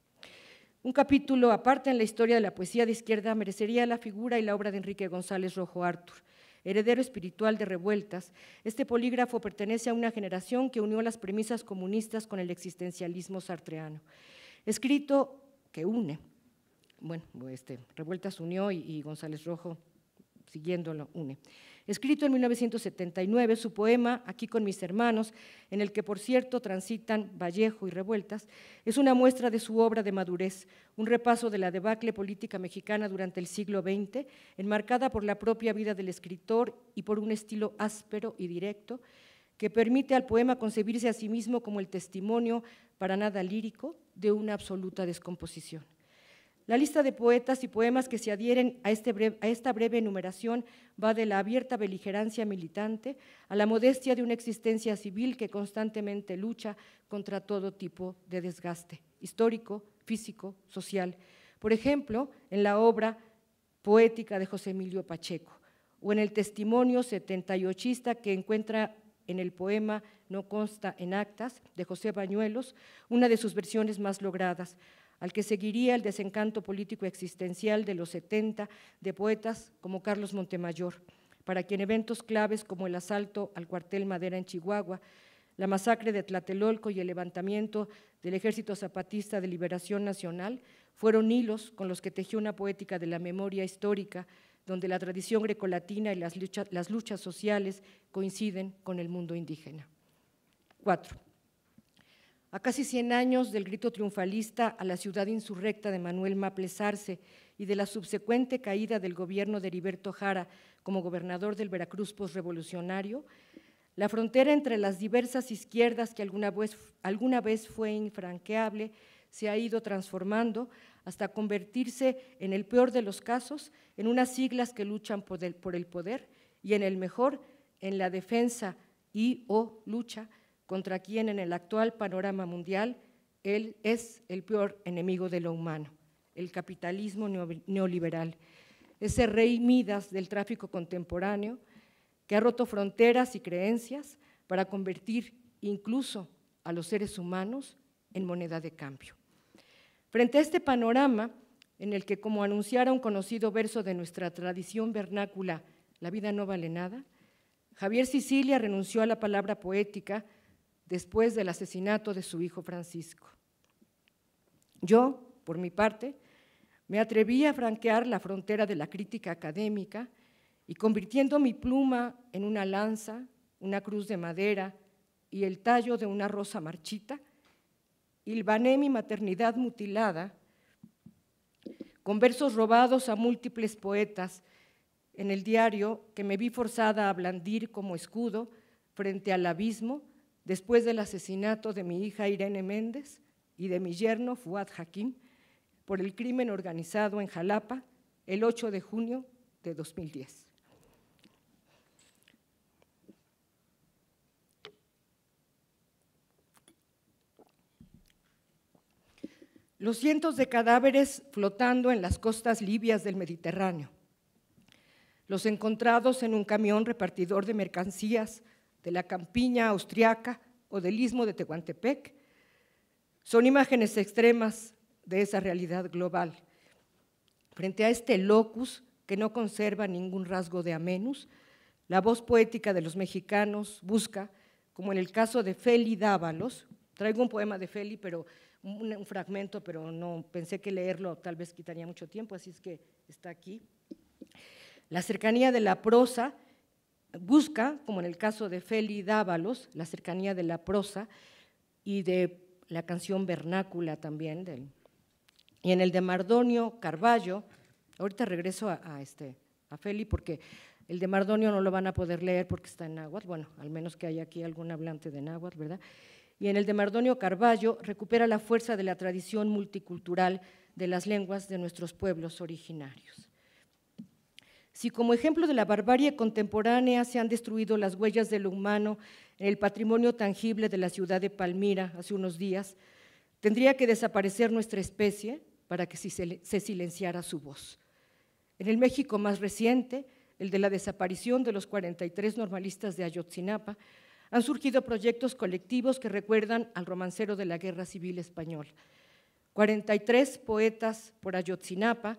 B: Un capítulo aparte en la historia de la poesía de izquierda merecería la figura y la obra de Enrique González Rojo Artur, heredero espiritual de Revueltas. Este polígrafo pertenece a una generación que unió las premisas comunistas con el existencialismo sartreano. Escrito que une, bueno, Revueltas unió y González Rojo siguiéndolo une. Escrito en 1979, su poema Aquí con mis hermanos, en el que por cierto transitan Vallejo y Revueltas, es una muestra de su obra de madurez, un repaso de la debacle política mexicana durante el siglo XX, enmarcada por la propia vida del escritor y por un estilo áspero y directo que permite al poema concebirse a sí mismo como el testimonio, para nada lírico, de una absoluta descomposición. La lista de poetas y poemas que se adhieren a esta breve enumeración va de la abierta beligerancia militante a la modestia de una existencia civil que constantemente lucha contra todo tipo de desgaste histórico, físico, social. Por ejemplo, en la obra poética de José Emilio Pacheco o en el testimonio 78ista que encuentra en el poema No consta en actas de José Bañuelos, una de sus versiones más logradas, al que seguiría el desencanto político existencial de los 70 de poetas como Carlos Montemayor, para quien eventos claves como el asalto al cuartel Madera en Chihuahua, la masacre de Tlatelolco y el levantamiento del Ejército Zapatista de Liberación Nacional fueron hilos con los que tejió una poética de la memoria histórica, donde la tradición grecolatina y las luchas sociales coinciden con el mundo indígena. 4. A casi 100 años del grito triunfalista a la ciudad insurrecta de Manuel Maples Arce y de la subsecuente caída del gobierno de Heriberto Jara como gobernador del Veracruz posrevolucionario, la frontera entre las diversas izquierdas que alguna vez fue infranqueable se ha ido transformando hasta convertirse, en el peor de los casos, en unas siglas que luchan por el poder y en el mejor, en la defensa y o lucha contra quien en el actual panorama mundial él es el peor enemigo de lo humano, el capitalismo neoliberal, ese rey Midas del tráfico contemporáneo que ha roto fronteras y creencias para convertir incluso a los seres humanos en moneda de cambio. Frente a este panorama, en el que, como anunciara un conocido verso de nuestra tradición vernácula, la vida no vale nada, Javier Sicilia renunció a la palabra poética después del asesinato de su hijo Francisco. Yo, por mi parte, me atreví a franquear la frontera de la crítica académica y, convirtiendo mi pluma en una lanza, una cruz de madera y el tallo de una rosa marchita, hilvané mi maternidad mutilada con versos robados a múltiples poetas en el diario que me vi forzada a blandir como escudo frente al abismo después del asesinato de mi hija Irene Méndez y de mi yerno Fuad Hakim por el crimen organizado en Jalapa el 8 de junio de 2010. Los cientos de cadáveres flotando en las costas libias del Mediterráneo, los encontrados en un camión repartidor de mercancías de la campiña austriaca o del istmo de Tehuantepec, son imágenes extremas de esa realidad global. Frente a este locus que no conserva ningún rasgo de amenus, la voz poética de los mexicanos busca, como en el caso de Feli Dávalos, traigo un poema de Feli, pero un fragmento, pero no pensé que leerlo tal vez quitaría mucho tiempo, así es que está aquí. La cercanía de la prosa busca, como en el caso de Feli Dávalos, la cercanía de la prosa y de la canción vernácula también. Y en el de Mardonio Carballo, Ahorita regreso a Feli porque el de Mardonio no lo van a poder leer porque está en náhuatl, bueno, al menos que haya aquí algún hablante de náhuatl, ¿verdad? Y en el de Mardonio Carballo recupera la fuerza de la tradición multicultural de las lenguas de nuestros pueblos originarios. Si como ejemplo de la barbarie contemporánea se han destruido las huellas de lo humano en el patrimonio tangible de la ciudad de Palmira hace unos días, tendría que desaparecer nuestra especie para que se silenciara su voz. En el México más reciente, el de la desaparición de los 43 normalistas de Ayotzinapa, han surgido proyectos colectivos que recuerdan al romancero de la Guerra Civil Española. 43 poetas por Ayotzinapa,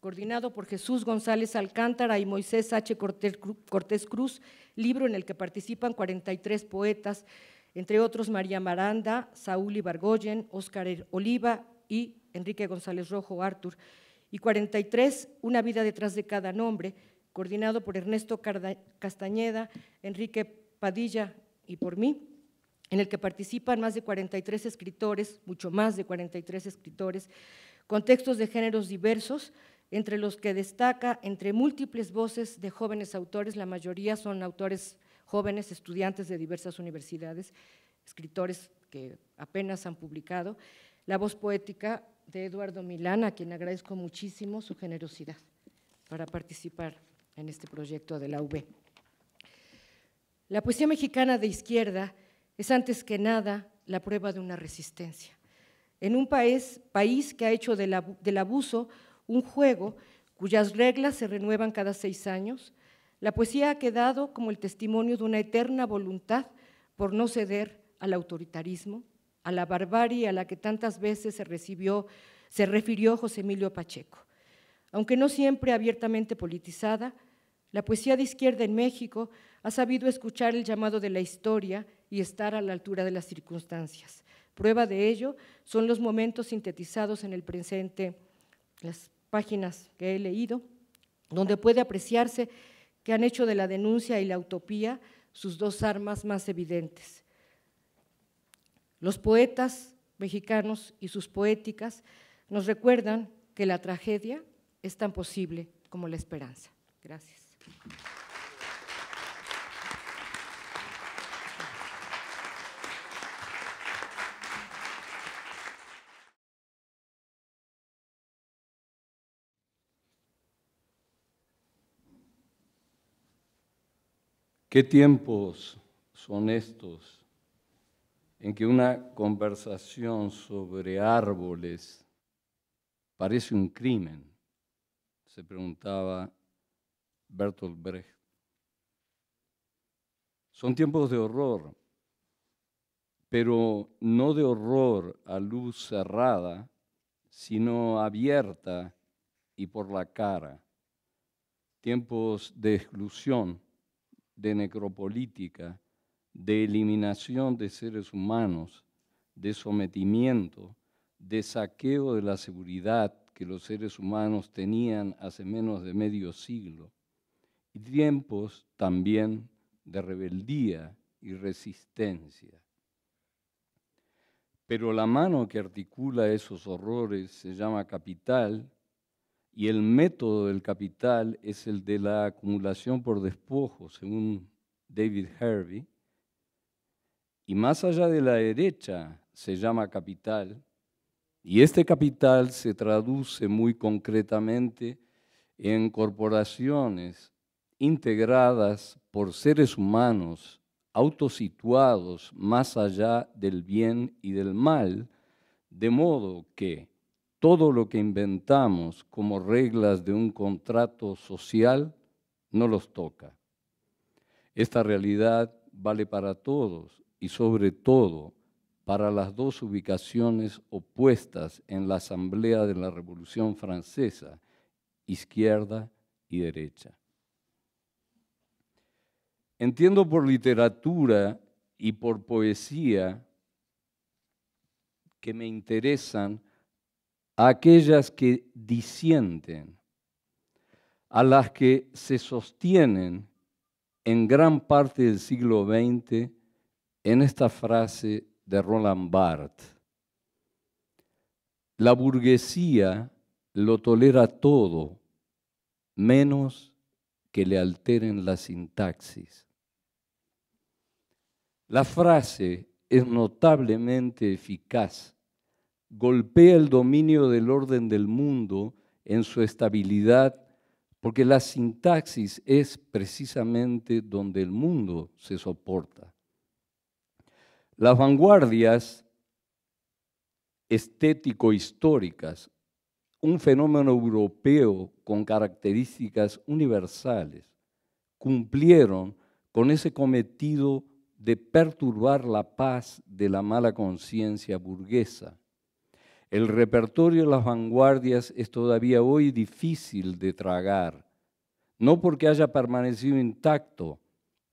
B: coordinado por Jesús González Alcántara y Moisés H. Cortés Cruz, libro en el que participan 43 poetas, entre otros María Maranda, Saúl Ibargoyen, Óscar Oliva y Enrique González Rojo Artur, y 43, Una vida detrás de cada nombre, coordinado por Ernesto Castañeda, Enrique Padilla y por mí, en el que participan más de 43 escritores, mucho más de 43 escritores, con textos de géneros diversos, entre los que destaca entre múltiples voces de jóvenes autores, la mayoría son autores jóvenes, estudiantes de diversas universidades, escritores que apenas han publicado, la voz poética de Eduardo Milán, a quien agradezco muchísimo su generosidad para participar en este proyecto de la UB. La poesía mexicana de izquierda es antes que nada la prueba de una resistencia. En un país que ha hecho del abuso un juego cuyas reglas se renuevan cada 6 años, la poesía ha quedado como el testimonio de una eterna voluntad por no ceder al autoritarismo, a la barbarie a la que tantas veces se refirió José Emilio Pacheco. Aunque no siempre abiertamente politizada, la poesía de izquierda en México ha sabido escuchar el llamado de la historia y estar a la altura de las circunstancias. Prueba de ello son los momentos sintetizados en el presente, las páginas que he leído, donde puede apreciarse que han hecho de la denuncia y la utopía sus dos armas más evidentes. Los poetas mexicanos y sus poéticas nos recuerdan que la tragedia es tan posible como la esperanza. Gracias.
C: ¿Qué tiempos son estos en que una conversación sobre árboles parece un crimen? Se preguntaba Bertolt Brecht. Son tiempos de horror, pero no de horror a luz cerrada, sino abierta y por la cara. Tiempos de exclusión, de necropolítica, de eliminación de seres humanos, de sometimiento, de saqueo de la seguridad que los seres humanos tenían hace menos de medio siglo, y tiempos también de rebeldía y resistencia. Pero la mano que articula esos horrores se llama capital, y el método del capital es el de la acumulación por despojo, según David Harvey, y más allá de la derecha se llama capital, y este capital se traduce muy concretamente en corporaciones integradas por seres humanos autosituados más allá del bien y del mal, de modo que todo lo que inventamos como reglas de un contrato social no los toca. Esta realidad vale para todos y sobre todo para las dos ubicaciones opuestas en la Asamblea de la Revolución Francesa, izquierda y derecha. Entiendo por literatura y por poesía que me interesan a aquellas que disienten, a las que se sostienen en gran parte del siglo XX en esta frase de Roland Barthes: La burguesía lo tolera todo, menos que le alteren la sintaxis. La frase es notablemente eficaz. Golpea el dominio del orden del mundo en su estabilidad, porque la sintaxis es precisamente donde el mundo se soporta. Las vanguardias estético-históricas, un fenómeno europeo con características universales, cumplieron con ese cometido de perturbar la paz de la mala conciencia burguesa. El repertorio de las vanguardias es todavía hoy difícil de tragar, no porque haya permanecido intacto.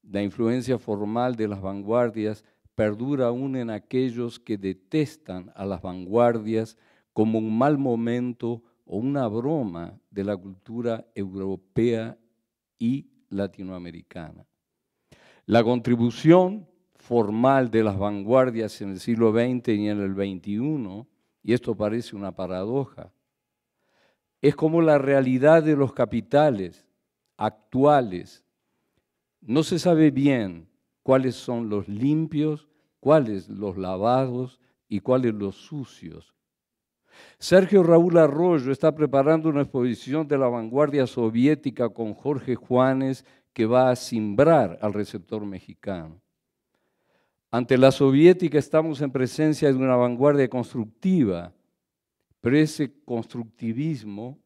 C: La influencia formal de las vanguardias perdura aún en aquellos que detestan a las vanguardias como un mal momento o una broma de la cultura europea y latinoamericana. La contribución formal de las vanguardias en el siglo XX y en el XXI, y esto parece una paradoja, es como la realidad de los capitales actuales. No se sabe bien cuáles son los limpios, cuáles los lavados y cuáles los sucios. Sergio Raúl Arroyo está preparando una exposición de la vanguardia soviética con Jorge Juanes que va a simbrar al receptor mexicano. Ante la soviética estamos en presencia de una vanguardia constructiva, pero ese constructivismo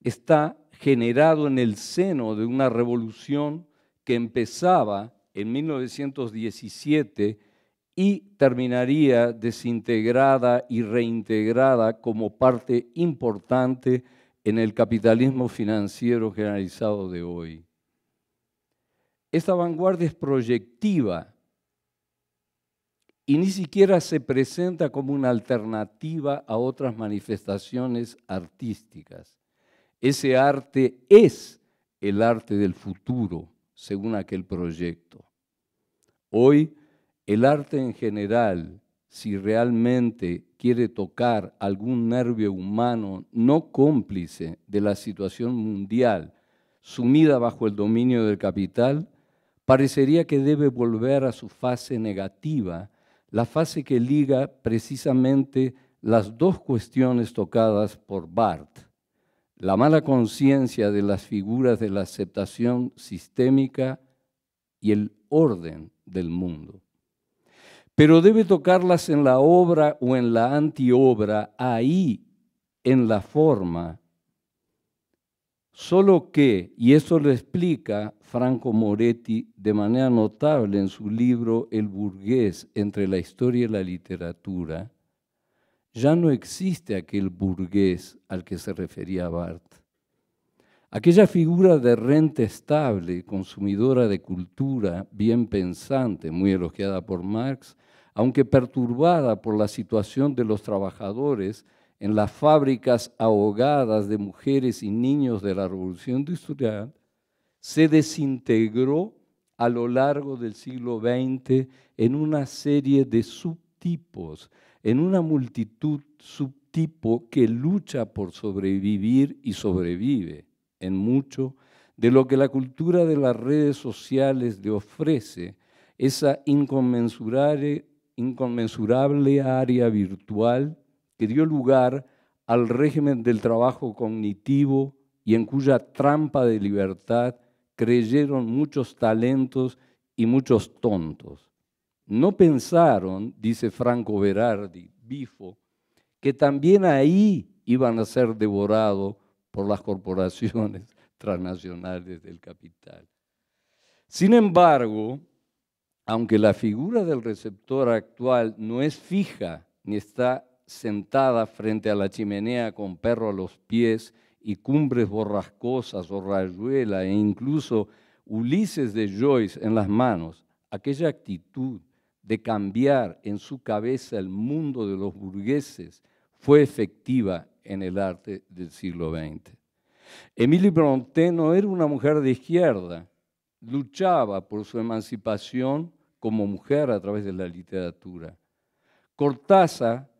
C: está generado en el seno de una revolución que empezaba en 1917 y terminaría desintegrada y reintegrada como parte importante en el capitalismo financiero generalizado de hoy. Esta vanguardia es proyectiva y ni siquiera se presenta como una alternativa a otras manifestaciones artísticas. Ese arte es el arte del futuro, según aquel proyecto. Hoy, el arte en general, si realmente quiere tocar algún nervio humano no cómplice de la situación mundial sumida bajo el dominio del capital, parecería que debe volver a su fase negativa, la fase que liga precisamente las dos cuestiones tocadas por Barthes: la mala conciencia de las figuras de la aceptación sistémica y el orden del mundo. Pero debe tocarlas en la obra o en la antiobra, ahí, en la forma. Solo que, y eso lo explica Franco Moretti de manera notable en su libro El burgués entre la historia y la literatura, ya no existe aquel burgués al que se refería Barthes. Aquella figura de renta estable, consumidora de cultura, bien pensante, muy elogiada por Marx, aunque perturbada por la situación de los trabajadores en las fábricas ahogadas de mujeres y niños de la Revolución Industrial, se desintegró a lo largo del siglo XX en una serie de subtipos, en una multitud subtipo que lucha por sobrevivir y sobrevive en mucho de lo que la cultura de las redes sociales le ofrece, esa inconmensurable área virtual que dio lugar al régimen del trabajo cognitivo y en cuya trampa de libertad creyeron muchos talentos y muchos tontos. No pensaron, dice Franco Berardi, Bifo, que también ahí iban a ser devorados por las corporaciones transnacionales del capital. Sin embargo, aunque la figura del receptor actual no es fija ni está sentada frente a la chimenea con perro a los pies y cumbres borrascosas o Rayuela e incluso Ulises de Joyce en las manos, aquella actitud de cambiar en su cabeza el mundo de los burgueses fue efectiva en el arte del siglo XX. Émilie Brontë no era una mujer de izquierda, luchaba por su emancipación como mujer a través de la literatura. Cortázar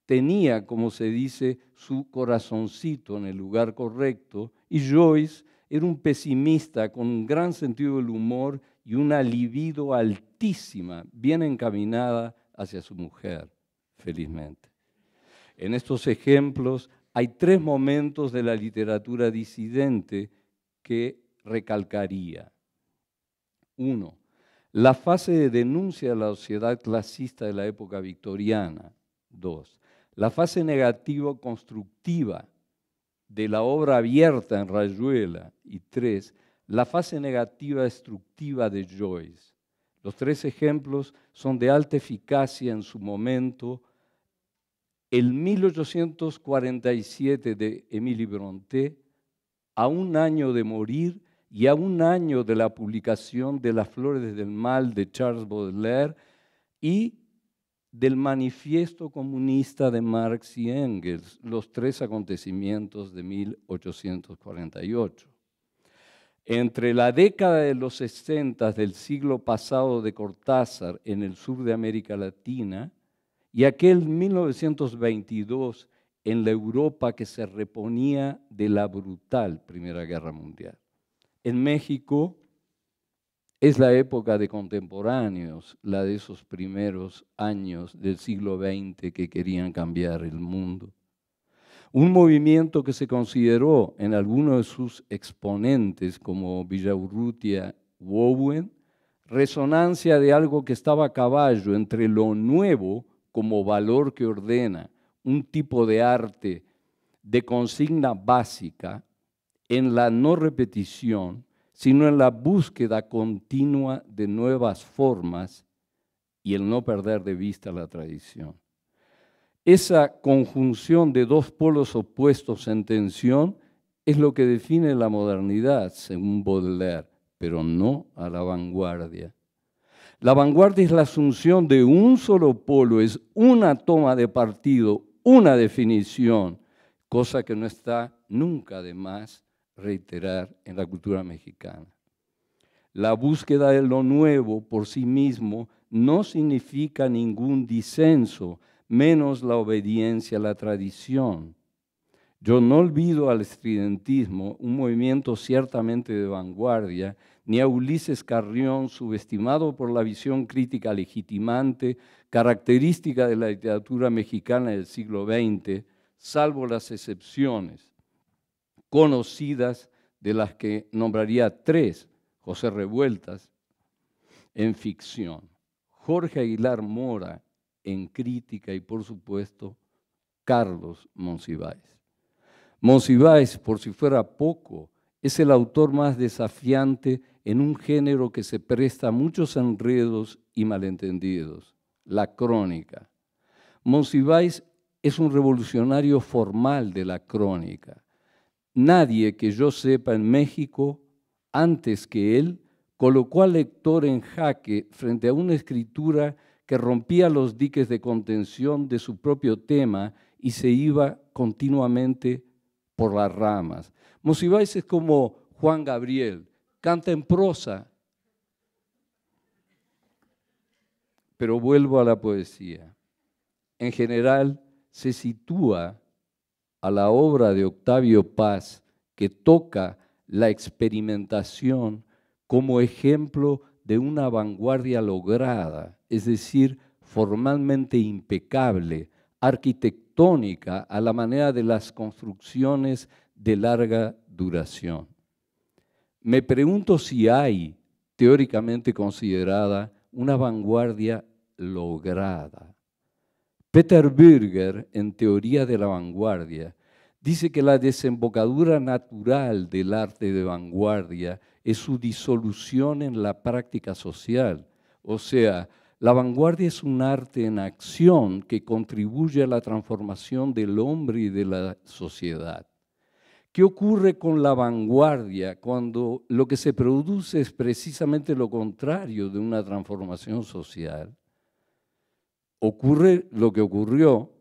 C: tenía, como se dice, su corazoncito en el lugar correcto, y Joyce era un pesimista con un gran sentido del humor y una libido altísima, bien encaminada hacia su mujer, felizmente. En estos ejemplos hay 3 momentos de la literatura disidente que recalcaría. 1. La fase de denuncia de la sociedad clasista de la época victoriana. 2. La fase negativo-constructiva de la obra abierta en Rayuela. Y 3. La fase negativa destructiva de Joyce. Los 3 ejemplos son de alta eficacia en su momento. El 1847 de Émile Brontë, a un año de morir y a un año de la publicación de Las Flores del Mal de Charles Baudelaire y del Manifiesto Comunista de Marx y Engels, los 3 acontecimientos de 1848. Entre la década de los 60 del siglo pasado de Cortázar en el sur de América Latina y aquel 1922 en la Europa que se reponía de la brutal Primera Guerra Mundial. En México es la época de contemporáneos, la de esos primeros años del siglo XX que querían cambiar el mundo. Un movimiento que se consideró en algunos de sus exponentes, como Villaurrutia u Owen, resonancia de algo que estaba a caballo entre lo nuevo como valor que ordena un tipo de arte de consigna básica en la no repetición, sino en la búsqueda continua de nuevas formas y el no perder de vista la tradición. Esa conjunción de 2 polos opuestos en tensión es lo que define la modernidad, según Baudelaire, pero no a la vanguardia. La vanguardia es la asunción de un solo polo, es una toma de partido, una definición, cosa que no está nunca de más reiterar en la cultura mexicana. La búsqueda de lo nuevo por sí mismo no significa ningún disenso, menos la obediencia a la tradición. Yo no olvido al estridentismo, un movimiento ciertamente de vanguardia, ni a Ulises Carrión, subestimado por la visión crítica legitimante, característica de la literatura mexicana del siglo XX, salvo las excepciones conocidas, de las que nombraría 3, José Revueltas, en ficción, Jorge Aguilar Mora, en crítica, y por supuesto, Carlos Monsiváis. Monsiváis, por si fuera poco, es el autor más desafiante en un género que se presta a muchos enredos y malentendidos, la crónica. Monsiváis es un revolucionario formal de la crónica. Nadie que yo sepa en México, antes que él, colocó al lector en jaque frente a una escritura que rompía los diques de contención de su propio tema y se iba continuamente por las ramas. Monsiváis es como Juan Gabriel, canta en prosa. Pero vuelvo a la poesía. En general, se sitúa a la obra de Octavio Paz, que toca la experimentación como ejemplo de una vanguardia lograda, es decir, formalmente impecable, arquitectónica a la manera de las construcciones de larga duración. Me pregunto si hay, teóricamente considerada, una vanguardia lograda. Peter Bürger, en Teoría de la Vanguardia, dice que la desembocadura natural del arte de vanguardia es su disolución en la práctica social. O sea, la vanguardia es un arte en acción que contribuye a la transformación del hombre y de la sociedad. ¿Qué ocurre con la vanguardia cuando lo que se produce es precisamente lo contrario de una transformación social? Ocurre lo que ocurrió.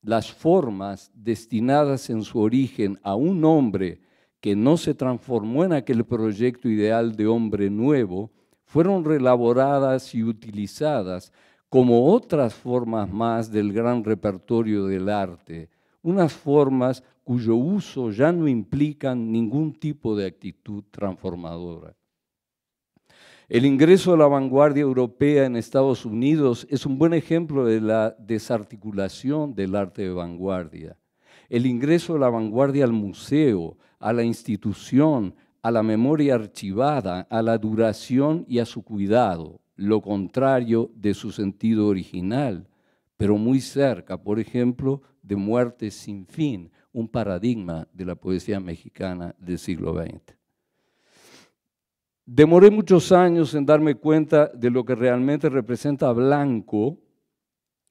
C: Las formas destinadas en su origen a un hombre que no se transformó en aquel proyecto ideal de hombre nuevo, fueron reelaboradas y utilizadas como otras formas más del gran repertorio del arte, unas formas cuyo uso ya no implican ningún tipo de actitud transformadora. El ingreso a la vanguardia europea en Estados Unidos es un buen ejemplo de la desarticulación del arte de vanguardia. El ingreso a la vanguardia al museo, a la institución, a la memoria archivada, a la duración y a su cuidado, lo contrario de su sentido original, pero muy cerca, por ejemplo, de Muerte sin fin, un paradigma de la poesía mexicana del siglo XX. Demoré muchos años en darme cuenta de lo que realmente representa Blanco,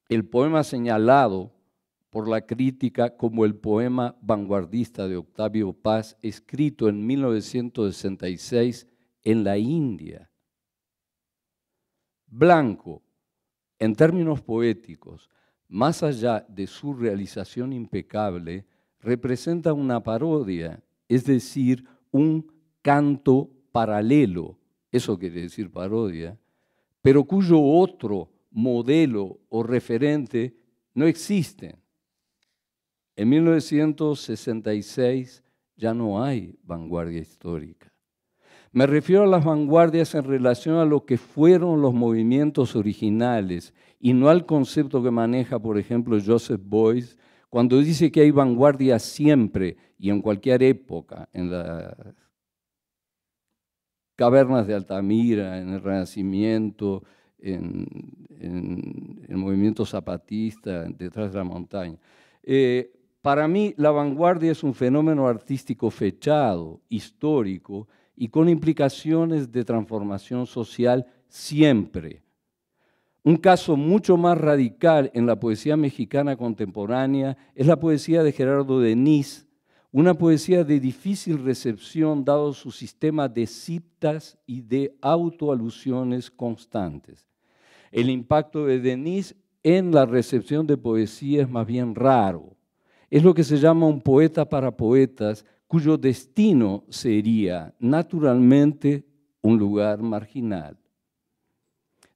C: el poema señalado por la crítica como el poema vanguardista de Octavio Paz, escrito en 1966 en la India. Blanco, en términos poéticos, más allá de su realización impecable, representa una parodia, es decir, un canto paralelo, eso quiere decir parodia, pero cuyo otro modelo o referente no existe. En 1966 ya no hay vanguardia histórica. Me refiero a las vanguardias en relación a lo que fueron los movimientos originales y no al concepto que maneja, por ejemplo, Joseph Beuys, cuando dice que hay vanguardia siempre y en cualquier época, en las cavernas de Altamira, en el Renacimiento, en el movimiento zapatista, detrás de la montaña. Para mí, la vanguardia es un fenómeno artístico fechado, histórico, y con implicaciones de transformación social siempre. Un caso mucho más radical en la poesía mexicana contemporánea es la poesía de Gerardo Denis, una poesía de difícil recepción dado su sistema de ciptas y de autoalusiones constantes. El impacto de Denis en la recepción de poesía es más bien raro. Es lo que se llama un poeta para poetas, cuyo destino sería naturalmente un lugar marginal.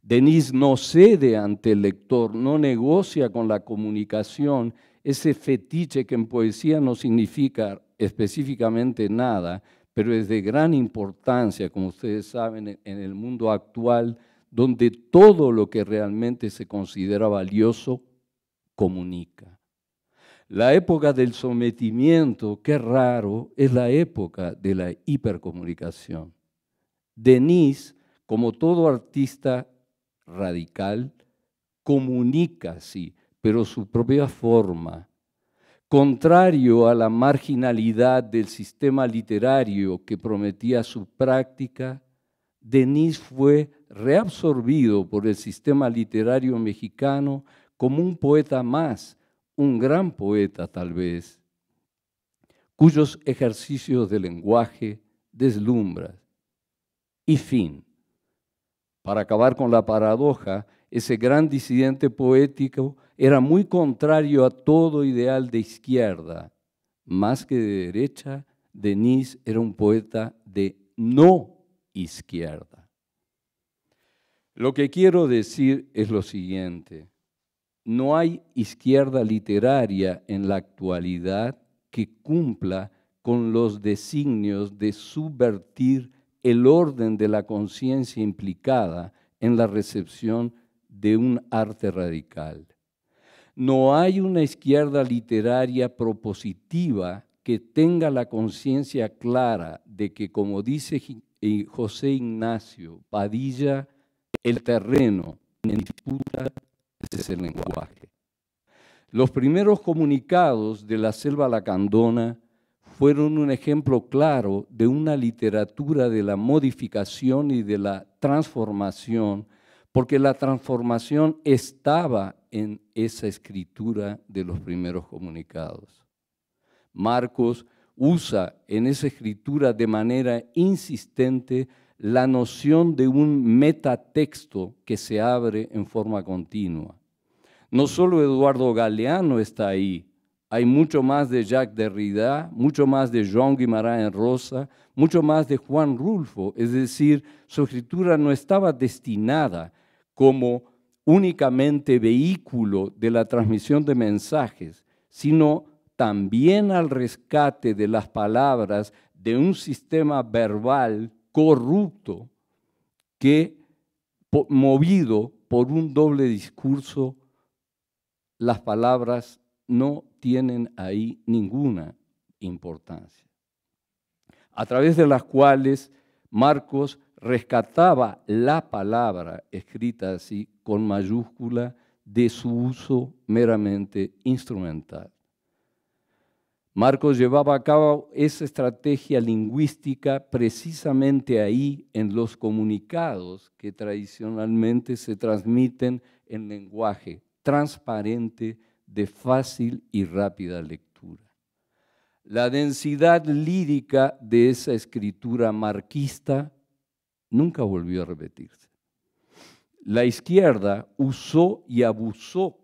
C: Denis no cede ante el lector, no negocia con la comunicación, ese fetiche que en poesía no significa específicamente nada, pero es de gran importancia, como ustedes saben, en el mundo actual, donde todo lo que realmente se considera valioso comunica. La época del sometimiento, qué raro, es la época de la hipercomunicación. Denis, como todo artista radical, comunica, sí, pero su propia forma. Contrario a la marginalidad del sistema literario que prometía su práctica, Denis fue reabsorbido por el sistema literario mexicano como un poeta más, un gran poeta tal vez, cuyos ejercicios de lenguaje deslumbran. Y fin. Para acabar con la paradoja, ese gran disidente poético era muy contrario a todo ideal de izquierda. Más que de derecha, Denis era un poeta de no izquierda. Lo que quiero decir es lo siguiente. No hay izquierda literaria en la actualidad que cumpla con los designios de subvertir el orden de la conciencia implicada en la recepción de un arte radical. No hay una izquierda literaria propositiva que tenga la conciencia clara de que, como dice José Ignacio Padilla, el terreno en disputa es el lenguaje. Los primeros comunicados de la selva lacandona fueron un ejemplo claro de una literatura de la modificación y de la transformación, porque la transformación estaba en esa escritura de los primeros comunicados. Marcos usa en esa escritura de manera insistente la noción de un metatexto que se abre en forma continua. No solo Eduardo Galeano está ahí, hay mucho más de Jacques Derrida, mucho más de Joan Guimarães Rosa, mucho más de Juan Rulfo, es decir, su escritura no estaba destinada como únicamente vehículo de la transmisión de mensajes, sino también al rescate de las palabras de un sistema verbal corrupto que, movido por un doble discurso, las palabras no tienen ahí ninguna importancia, a través de las cuales Marcos rescataba la palabra, escrita así, con mayúscula, de su uso meramente instrumental. Marcos llevaba a cabo esa estrategia lingüística precisamente ahí, en los comunicados que tradicionalmente se transmiten en lenguaje transparente, de fácil y rápida lectura. La densidad lírica de esa escritura marquista nunca volvió a repetirse. La izquierda usó y abusó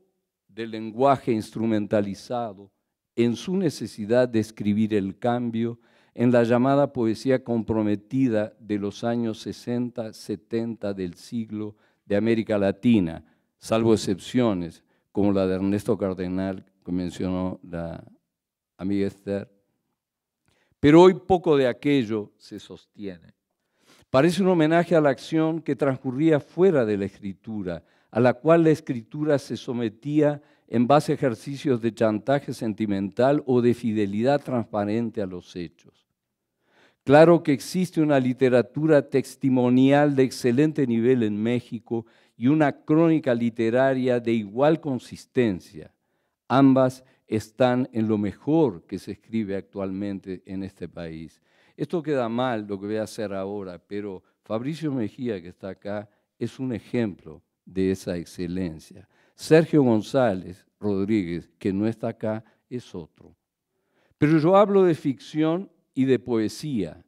C: del lenguaje instrumentalizado en su necesidad de escribir el cambio en la llamada poesía comprometida de los años 60, 70 del siglo de América Latina, salvo excepciones, como la de Ernesto Cardenal, que mencionó la amiga Esther. Pero hoy poco de aquello se sostiene. Parece un homenaje a la acción que transcurría fuera de la escritura, a la cual la escritura se sometía en base a ejercicios de chantaje sentimental o de fidelidad transparente a los hechos. Claro que existe una literatura testimonial de excelente nivel en México y una crónica literaria de igual consistencia. Ambas están en lo mejor que se escribe actualmente en este país. Esto queda mal, lo que voy a hacer ahora, pero Fabricio Mejía, que está acá, es un ejemplo de esa excelencia. Sergio González Rodríguez, que no está acá, es otro. Pero yo hablo de ficción y de poesía.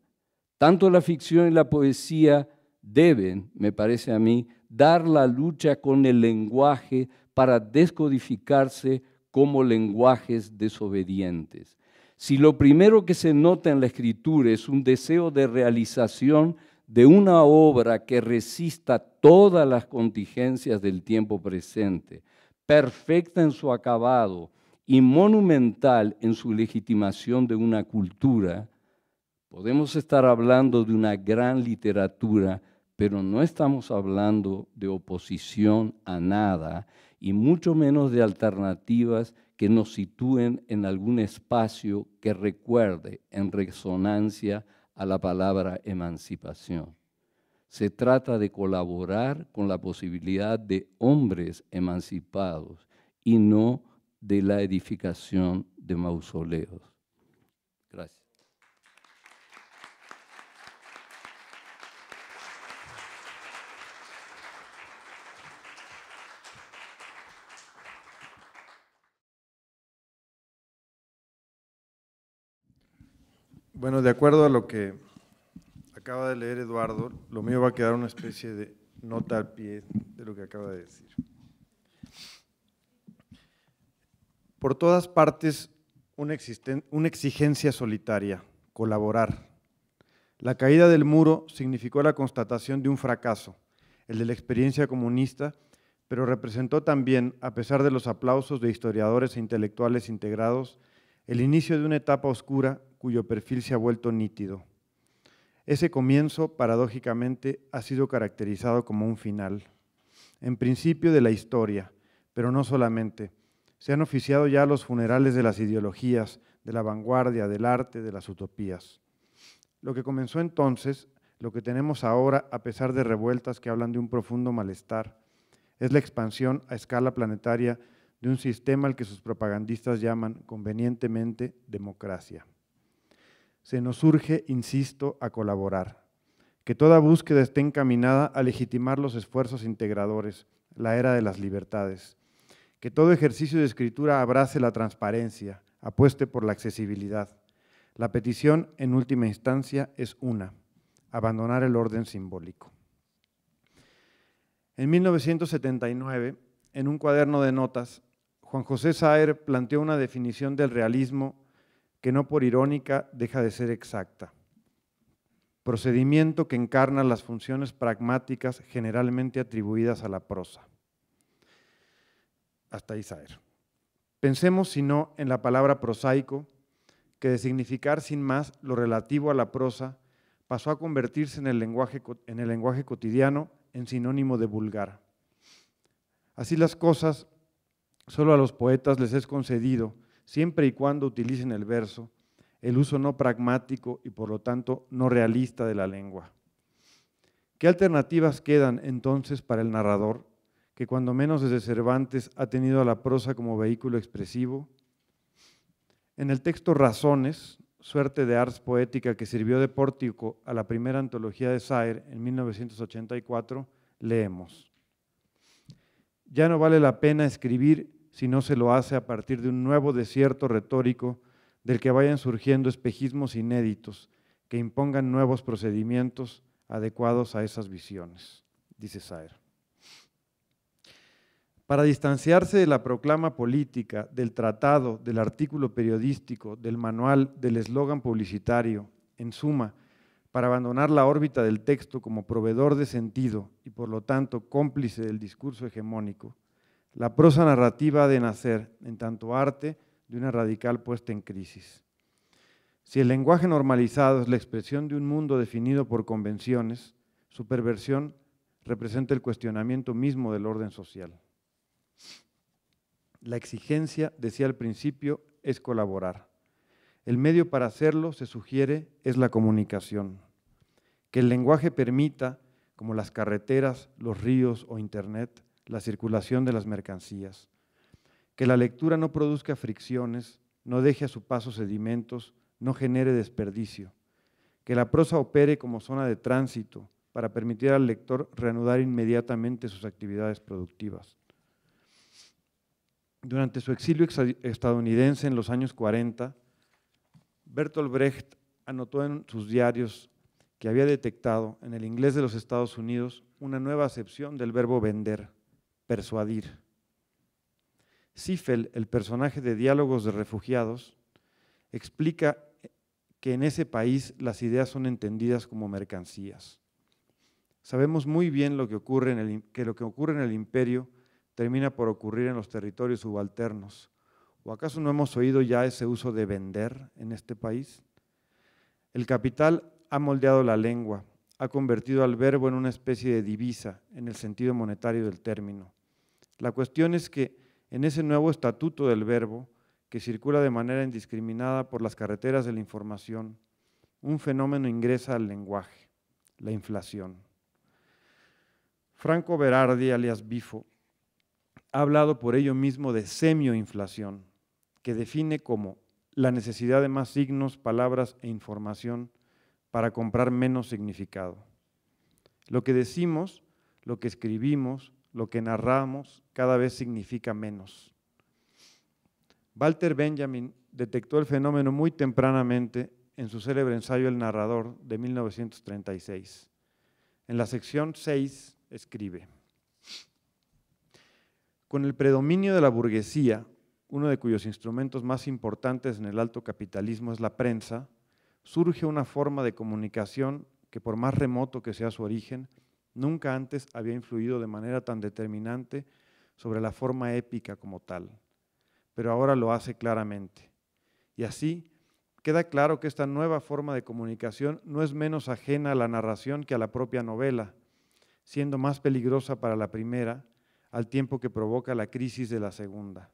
C: Tanto la ficción y la poesía deben, me parece a mí, dar la lucha con el lenguaje para descodificarse como lenguajes desobedientes. Si lo primero que se nota en la escritura es un deseo de realización de una obra que resista todas las contingencias del tiempo presente, perfecta en su acabado y monumental en su legitimación de una cultura, podemos estar hablando de una gran literatura, pero no estamos hablando de oposición a nada y mucho menos de alternativas que nos sitúen en algún espacio que recuerde en resonancia a la palabra emancipación. Se trata de colaborar con la posibilidad de hombres emancipados y no de la edificación de mausoleos. Gracias.
D: Bueno, de acuerdo a lo que acaba de leer Eduardo, lo mío va a quedar una especie de nota al pie de lo que acaba de decir. Por todas partes, una exigencia solitaria, colaborar. La caída del muro significó la constatación de un fracaso, el de la experiencia comunista, pero representó también, a pesar de los aplausos de historiadores e intelectuales integrados, el inicio de una etapa oscura cuyo perfil se ha vuelto nítido. Ese comienzo, paradójicamente, ha sido caracterizado como un final. En principio de la historia, pero no solamente. Se han oficiado ya los funerales de las ideologías, de la vanguardia, del arte, de las utopías. Lo que comenzó entonces, lo que tenemos ahora, a pesar de revueltas que hablan de un profundo malestar, es la expansión a escala planetaria de un sistema al que sus propagandistas llaman convenientemente democracia. Se nos urge, insisto, a colaborar, que toda búsqueda esté encaminada a legitimar los esfuerzos integradores, la era de las libertades, que todo ejercicio de escritura abrace la transparencia, apueste por la accesibilidad. La petición, en última instancia, es una: abandonar el orden simbólico. En 1979, en un cuaderno de notas, Juan José Saer planteó una definición del realismo que no por irónica deja de ser exacta. Procedimiento que encarna las funciones pragmáticas generalmente atribuidas a la prosa. Hasta ahí Saer. Pensemos, si no, en la palabra prosaico, que de significar sin más lo relativo a la prosa, pasó a convertirse en el lenguaje cotidiano en sinónimo de vulgar. Así las cosas, solo a los poetas les es concedido, siempre y cuando utilicen el verso, el uso no pragmático y por lo tanto no realista de la lengua. ¿Qué alternativas quedan entonces para el narrador, que cuando menos desde Cervantes ha tenido a la prosa como vehículo expresivo? En el texto Razones, suerte de ars poética que sirvió de pórtico a la primera antología de Saer en 1984, leemos: ya no vale la pena escribir si no se lo hace a partir de un nuevo desierto retórico del que vayan surgiendo espejismos inéditos que impongan nuevos procedimientos adecuados a esas visiones, dice Saer. Para distanciarse de la proclama política, del tratado, del artículo periodístico, del manual, del eslogan publicitario, en suma, para abandonar la órbita del texto como proveedor de sentido y por lo tanto cómplice del discurso hegemónico, la prosa narrativa ha de nacer, en tanto arte, de una radical puesta en crisis. Si el lenguaje normalizado es la expresión de un mundo definido por convenciones, su perversión representa el cuestionamiento mismo del orden social. La exigencia, decía al principio, es colaborar. El medio para hacerlo, se sugiere, es la comunicación. Que el lenguaje permita, como las carreteras, los ríos o Internet, la circulación de las mercancías. Que la lectura no produzca fricciones, no deje a su paso sedimentos, no genere desperdicio. Que la prosa opere como zona de tránsito para permitir al lector reanudar inmediatamente sus actividades productivas. Durante su exilio estadounidense en los años 40, Bertolt Brecht anotó en sus diarios que había detectado en el inglés de los Estados Unidos una nueva acepción del verbo vender, persuadir. Ziffel, el personaje de Diálogos de Refugiados, explica que en ese país las ideas son entendidas como mercancías. Sabemos muy bien que lo que ocurre en el imperio termina por ocurrir en los territorios subalternos. ¿O acaso no hemos oído ya ese uso de vender en este país? El capital ha moldeado la lengua, ha convertido al verbo en una especie de divisa en el sentido monetario del término. La cuestión es que en ese nuevo estatuto del verbo, que circula de manera indiscriminada por las carreteras de la información, un fenómeno ingresa al lenguaje, la inflación. Franco Berardi, alias Bifo, ha hablado por ello mismo de semioinflación, que define como la necesidad de más signos, palabras e información para comprar menos significado. Lo que decimos, lo que escribimos, lo que narramos, cada vez significa menos. Walter Benjamin detectó el fenómeno muy tempranamente en su célebre ensayo El narrador de 1936. En la sección 6 escribe: con el predominio de la burguesía, uno de cuyos instrumentos más importantes en el alto capitalismo es la prensa, surge una forma de comunicación que, por más remoto que sea su origen, nunca antes había influido de manera tan determinante sobre la forma épica como tal, pero ahora lo hace claramente. Y así queda claro que esta nueva forma de comunicación no es menos ajena a la narración que a la propia novela, siendo más peligrosa para la primera, al tiempo que provoca la crisis de la segunda.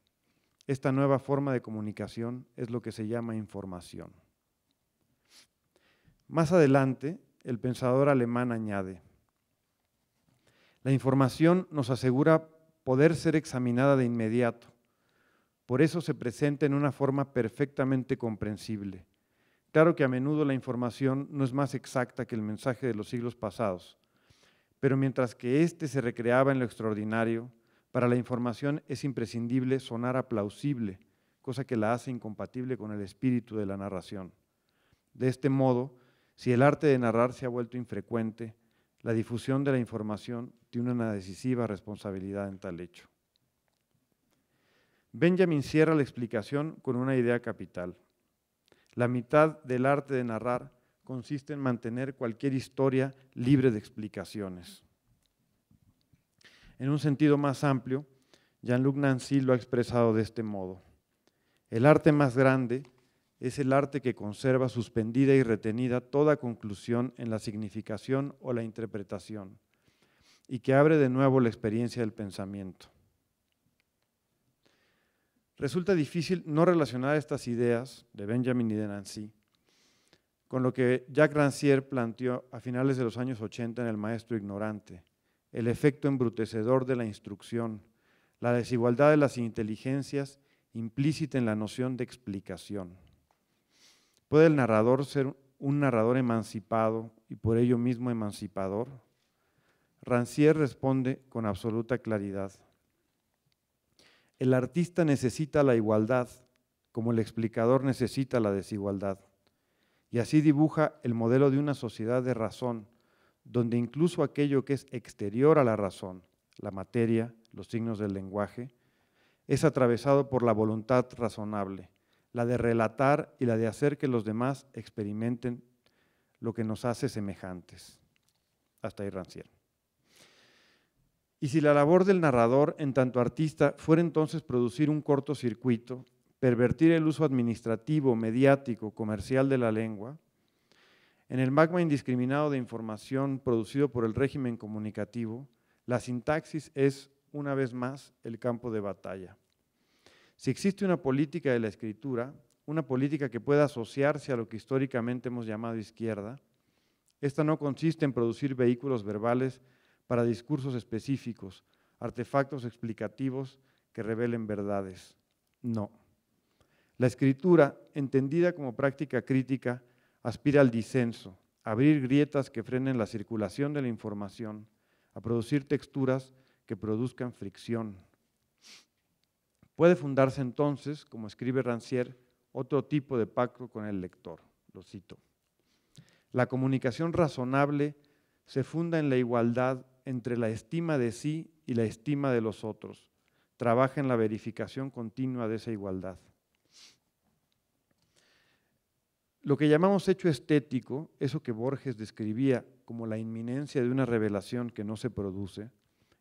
D: Esta nueva forma de comunicación es lo que se llama información. Más adelante, el pensador alemán añade: la información nos asegura poder ser examinada de inmediato. Por eso se presenta en una forma perfectamente comprensible. Claro que a menudo la información no es más exacta que el mensaje de los siglos pasados, pero mientras que éste se recreaba en lo extraordinario, para la información es imprescindible sonar a plausible, cosa que la hace incompatible con el espíritu de la narración. De este modo, si el arte de narrar se ha vuelto infrecuente, la difusión de la información tiene una decisiva responsabilidad en tal hecho. Benjamin cierra la explicación con una idea capital. La mitad del arte de narrar consiste en mantener cualquier historia libre de explicaciones. En un sentido más amplio, Jean-Luc Nancy lo ha expresado de este modo: el arte más grande es el arte que conserva suspendida y retenida toda conclusión en la significación o la interpretación, y que abre de nuevo la experiencia del pensamiento. Resulta difícil no relacionar estas ideas de Benjamin y de Nancy con lo que Jacques Rancière planteó a finales de los años 80 en El maestro ignorante, el efecto embrutecedor de la instrucción, la desigualdad de las inteligencias implícita en la noción de explicación. ¿Puede el narrador ser un narrador emancipado y por ello mismo emancipador? Rancière responde con absoluta claridad: el artista necesita la igualdad como el explicador necesita la desigualdad, y así dibuja el modelo de una sociedad de razón, donde incluso aquello que es exterior a la razón, la materia, los signos del lenguaje, es atravesado por la voluntad razonable, la de relatar y la de hacer que los demás experimenten lo que nos hace semejantes. Hasta ahí Rancière. Y si la labor del narrador en tanto artista fuera entonces producir un cortocircuito, pervertir el uso administrativo, mediático, comercial de la lengua, en el magma indiscriminado de información producido por el régimen comunicativo, la sintaxis es, una vez más, el campo de batalla. Si existe una política de la escritura, una política que pueda asociarse a lo que históricamente hemos llamado izquierda, esta no consiste en producir vehículos verbales para discursos específicos, artefactos explicativos que revelen verdades. No. La escritura, entendida como práctica crítica, aspira al disenso, a abrir grietas que frenen la circulación de la información, a producir texturas que produzcan fricción. Puede fundarse entonces, como escribe Rancière, otro tipo de pacto con el lector. Lo cito: la comunicación razonable se funda en la igualdad entre la estima de sí y la estima de los otros. Trabaja en la verificación continua de esa igualdad. Lo que llamamos hecho estético, eso que Borges describía como la inminencia de una revelación que no se produce,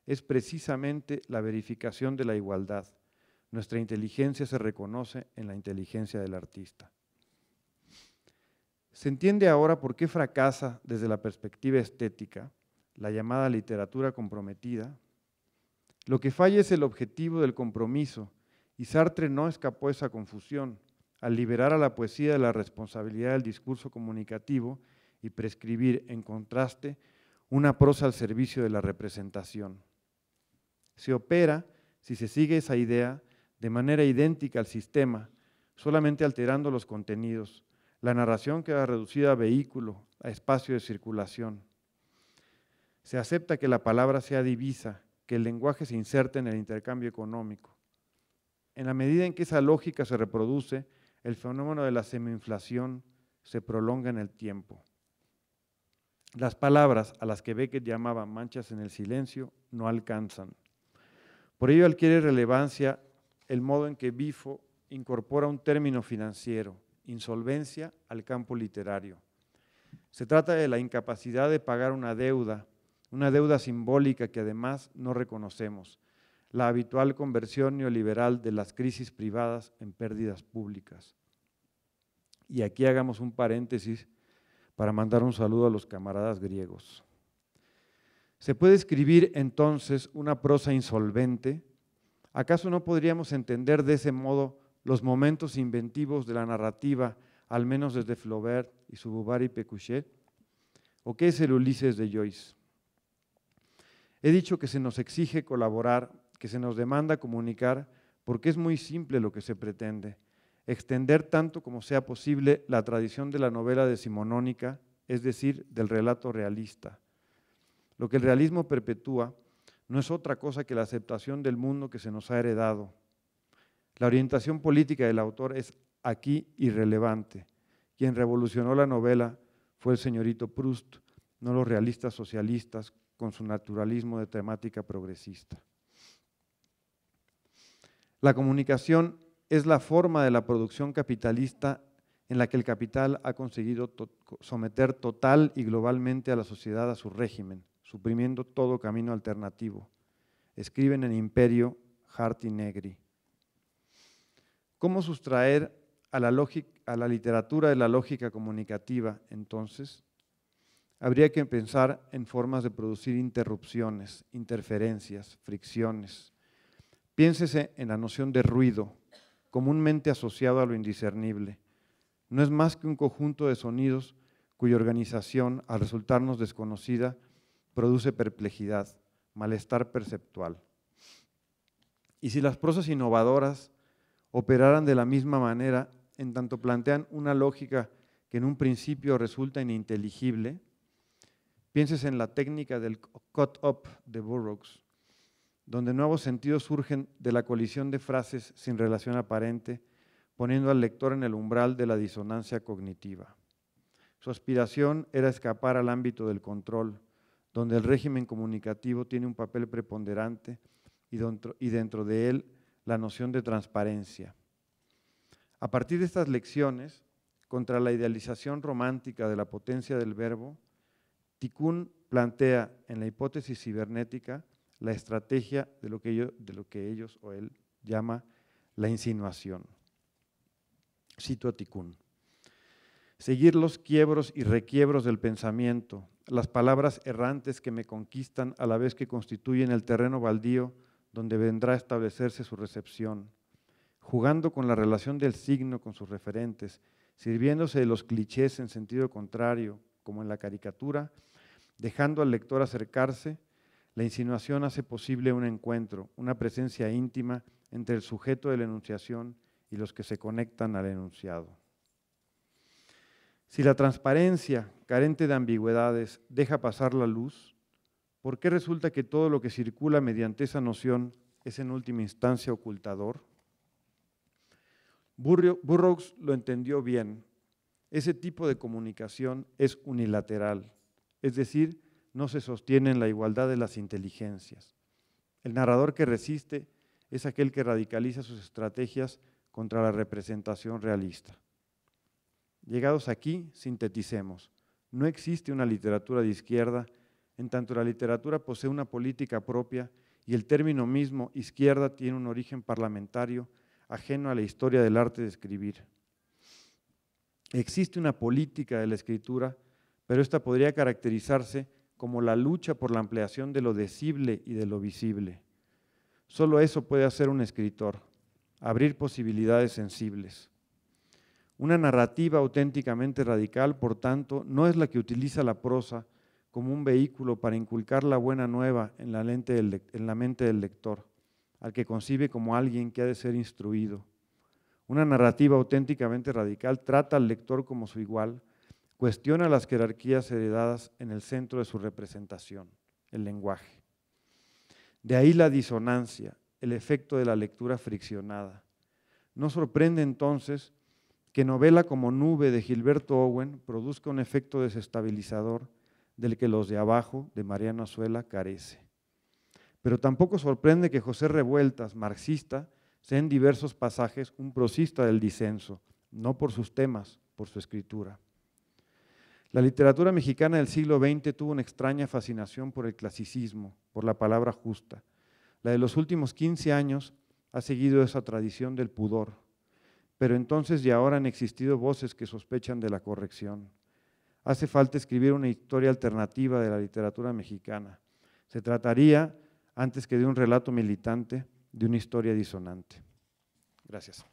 D: es precisamente la verificación de la igualdad. Nuestra inteligencia se reconoce en la inteligencia del artista. Se entiende ahora por qué fracasa desde la perspectiva estética la llamada literatura comprometida. Lo que falla es el objetivo del compromiso, y Sartre no escapó a esa confusión al liberar a la poesía de la responsabilidad del discurso comunicativo y prescribir, en contraste, una prosa al servicio de la representación. Se opera, si se sigue esa idea, de manera idéntica al sistema, solamente alterando los contenidos. La narración queda reducida a vehículo, a espacio de circulación. Se acepta que la palabra sea divisa, que el lenguaje se inserte en el intercambio económico. En la medida en que esa lógica se reproduce, el fenómeno de la semi-inflación se prolonga en el tiempo. Las palabras, a las que Beckett llamaba manchas en el silencio, no alcanzan. Por ello adquiere relevancia el modo en que Bifo incorpora un término financiero, insolvencia, al campo literario. Se trata de la incapacidad de pagar una deuda simbólica que además no reconocemos, la habitual conversión neoliberal de las crisis privadas en pérdidas públicas. Y aquí hagamos un paréntesis para mandar un saludo a los camaradas griegos. ¿Se puede escribir entonces una prosa insolvente? ¿Acaso no podríamos entender de ese modo los momentos inventivos de la narrativa, al menos desde Flaubert y Souvobar y Pécuchet? ¿O qué es el Ulises de Joyce? He dicho que se nos exige colaborar, que se nos demanda comunicar, porque es muy simple lo que se pretende: extender tanto como sea posible la tradición de la novela decimonónica, es decir, del relato realista. Lo que el realismo perpetúa no es otra cosa que la aceptación del mundo que se nos ha heredado. La orientación política del autor es aquí irrelevante. Quien revolucionó la novela fue el señorito Proust, no los realistas socialistas con su naturalismo de temática progresista. La comunicación es la forma de la producción capitalista en la que el capital ha conseguido someter total y globalmente a la sociedad a su régimen, suprimiendo todo camino alternativo. Escriben en Imperio Hart y Negri. ¿Cómo sustraer a la literatura de la lógica comunicativa, entonces? Habría que pensar en formas de producir interrupciones, interferencias, fricciones. Piénsese en la noción de ruido, comúnmente asociado a lo indiscernible. No es más que un conjunto de sonidos cuya organización, al resultarnos desconocida, produce perplejidad, malestar perceptual. Y si las prosas innovadoras operaran de la misma manera, en tanto plantean una lógica que en un principio resulta ininteligible, pienses en la técnica del cut-up de Burroughs, donde nuevos sentidos surgen de la colisión de frases sin relación aparente, poniendo al lector en el umbral de la disonancia cognitiva. Su aspiración era escapar al ámbito del control, donde el régimen comunicativo tiene un papel preponderante y dentro de él la noción de transparencia. A partir de estas lecciones, contra la idealización romántica de la potencia del verbo, Tikkun plantea en la hipótesis cibernética la estrategia de lo que ellos o él llama la insinuación. Cito a Tikkun. Seguir los quiebros y requiebros del pensamiento, las palabras errantes que me conquistan a la vez que constituyen el terreno baldío donde vendrá a establecerse su recepción, jugando con la relación del signo con sus referentes, sirviéndose de los clichés en sentido contrario, como en la caricatura, dejando al lector acercarse, la insinuación hace posible un encuentro, una presencia íntima entre el sujeto de la enunciación y los que se conectan al enunciado. Si la transparencia, carente de ambigüedades, deja pasar la luz, ¿por qué resulta que todo lo que circula mediante esa noción es en última instancia ocultador? Burroughs lo entendió bien. Ese tipo de comunicación es unilateral, es decir, no se sostiene en la igualdad de las inteligencias. El narrador que resiste es aquel que radicaliza sus estrategias contra la representación realista. Llegados aquí, sinteticemos. No existe una literatura de izquierda, en tanto la literatura posee una política propia y el término mismo izquierda tiene un origen parlamentario ajeno a la historia del arte de escribir. Existe una política de la escritura, pero esta podría caracterizarse como la lucha por la ampliación de lo decible y de lo visible. Solo eso puede hacer un escritor, abrir posibilidades sensibles. Una narrativa auténticamente radical, por tanto, no es la que utiliza la prosa como un vehículo para inculcar la buena nueva en la mente del lector, al que concibe como alguien que ha de ser instruido. Una narrativa auténticamente radical trata al lector como su igual, cuestiona las jerarquías heredadas en el centro de su representación, el lenguaje. De ahí la disonancia, el efecto de la lectura friccionada. No sorprende entonces que Novela como Nube de Gilberto Owen produzca un efecto desestabilizador del que Los de Abajo de Mariano Azuela carece. Pero tampoco sorprende que José Revueltas, marxista, sea en diversos pasajes un prosista del disenso, no por sus temas, por su escritura. La literatura mexicana del siglo XX tuvo una extraña fascinación por el clasicismo, por la palabra justa. La de los últimos 15 años ha seguido esa tradición del pudor, pero entonces y ahora han existido voces que sospechan de la corrección. Hace falta escribir una historia alternativa de la literatura mexicana. Se trataría, antes que de un relato militante, de una historia disonante. Gracias.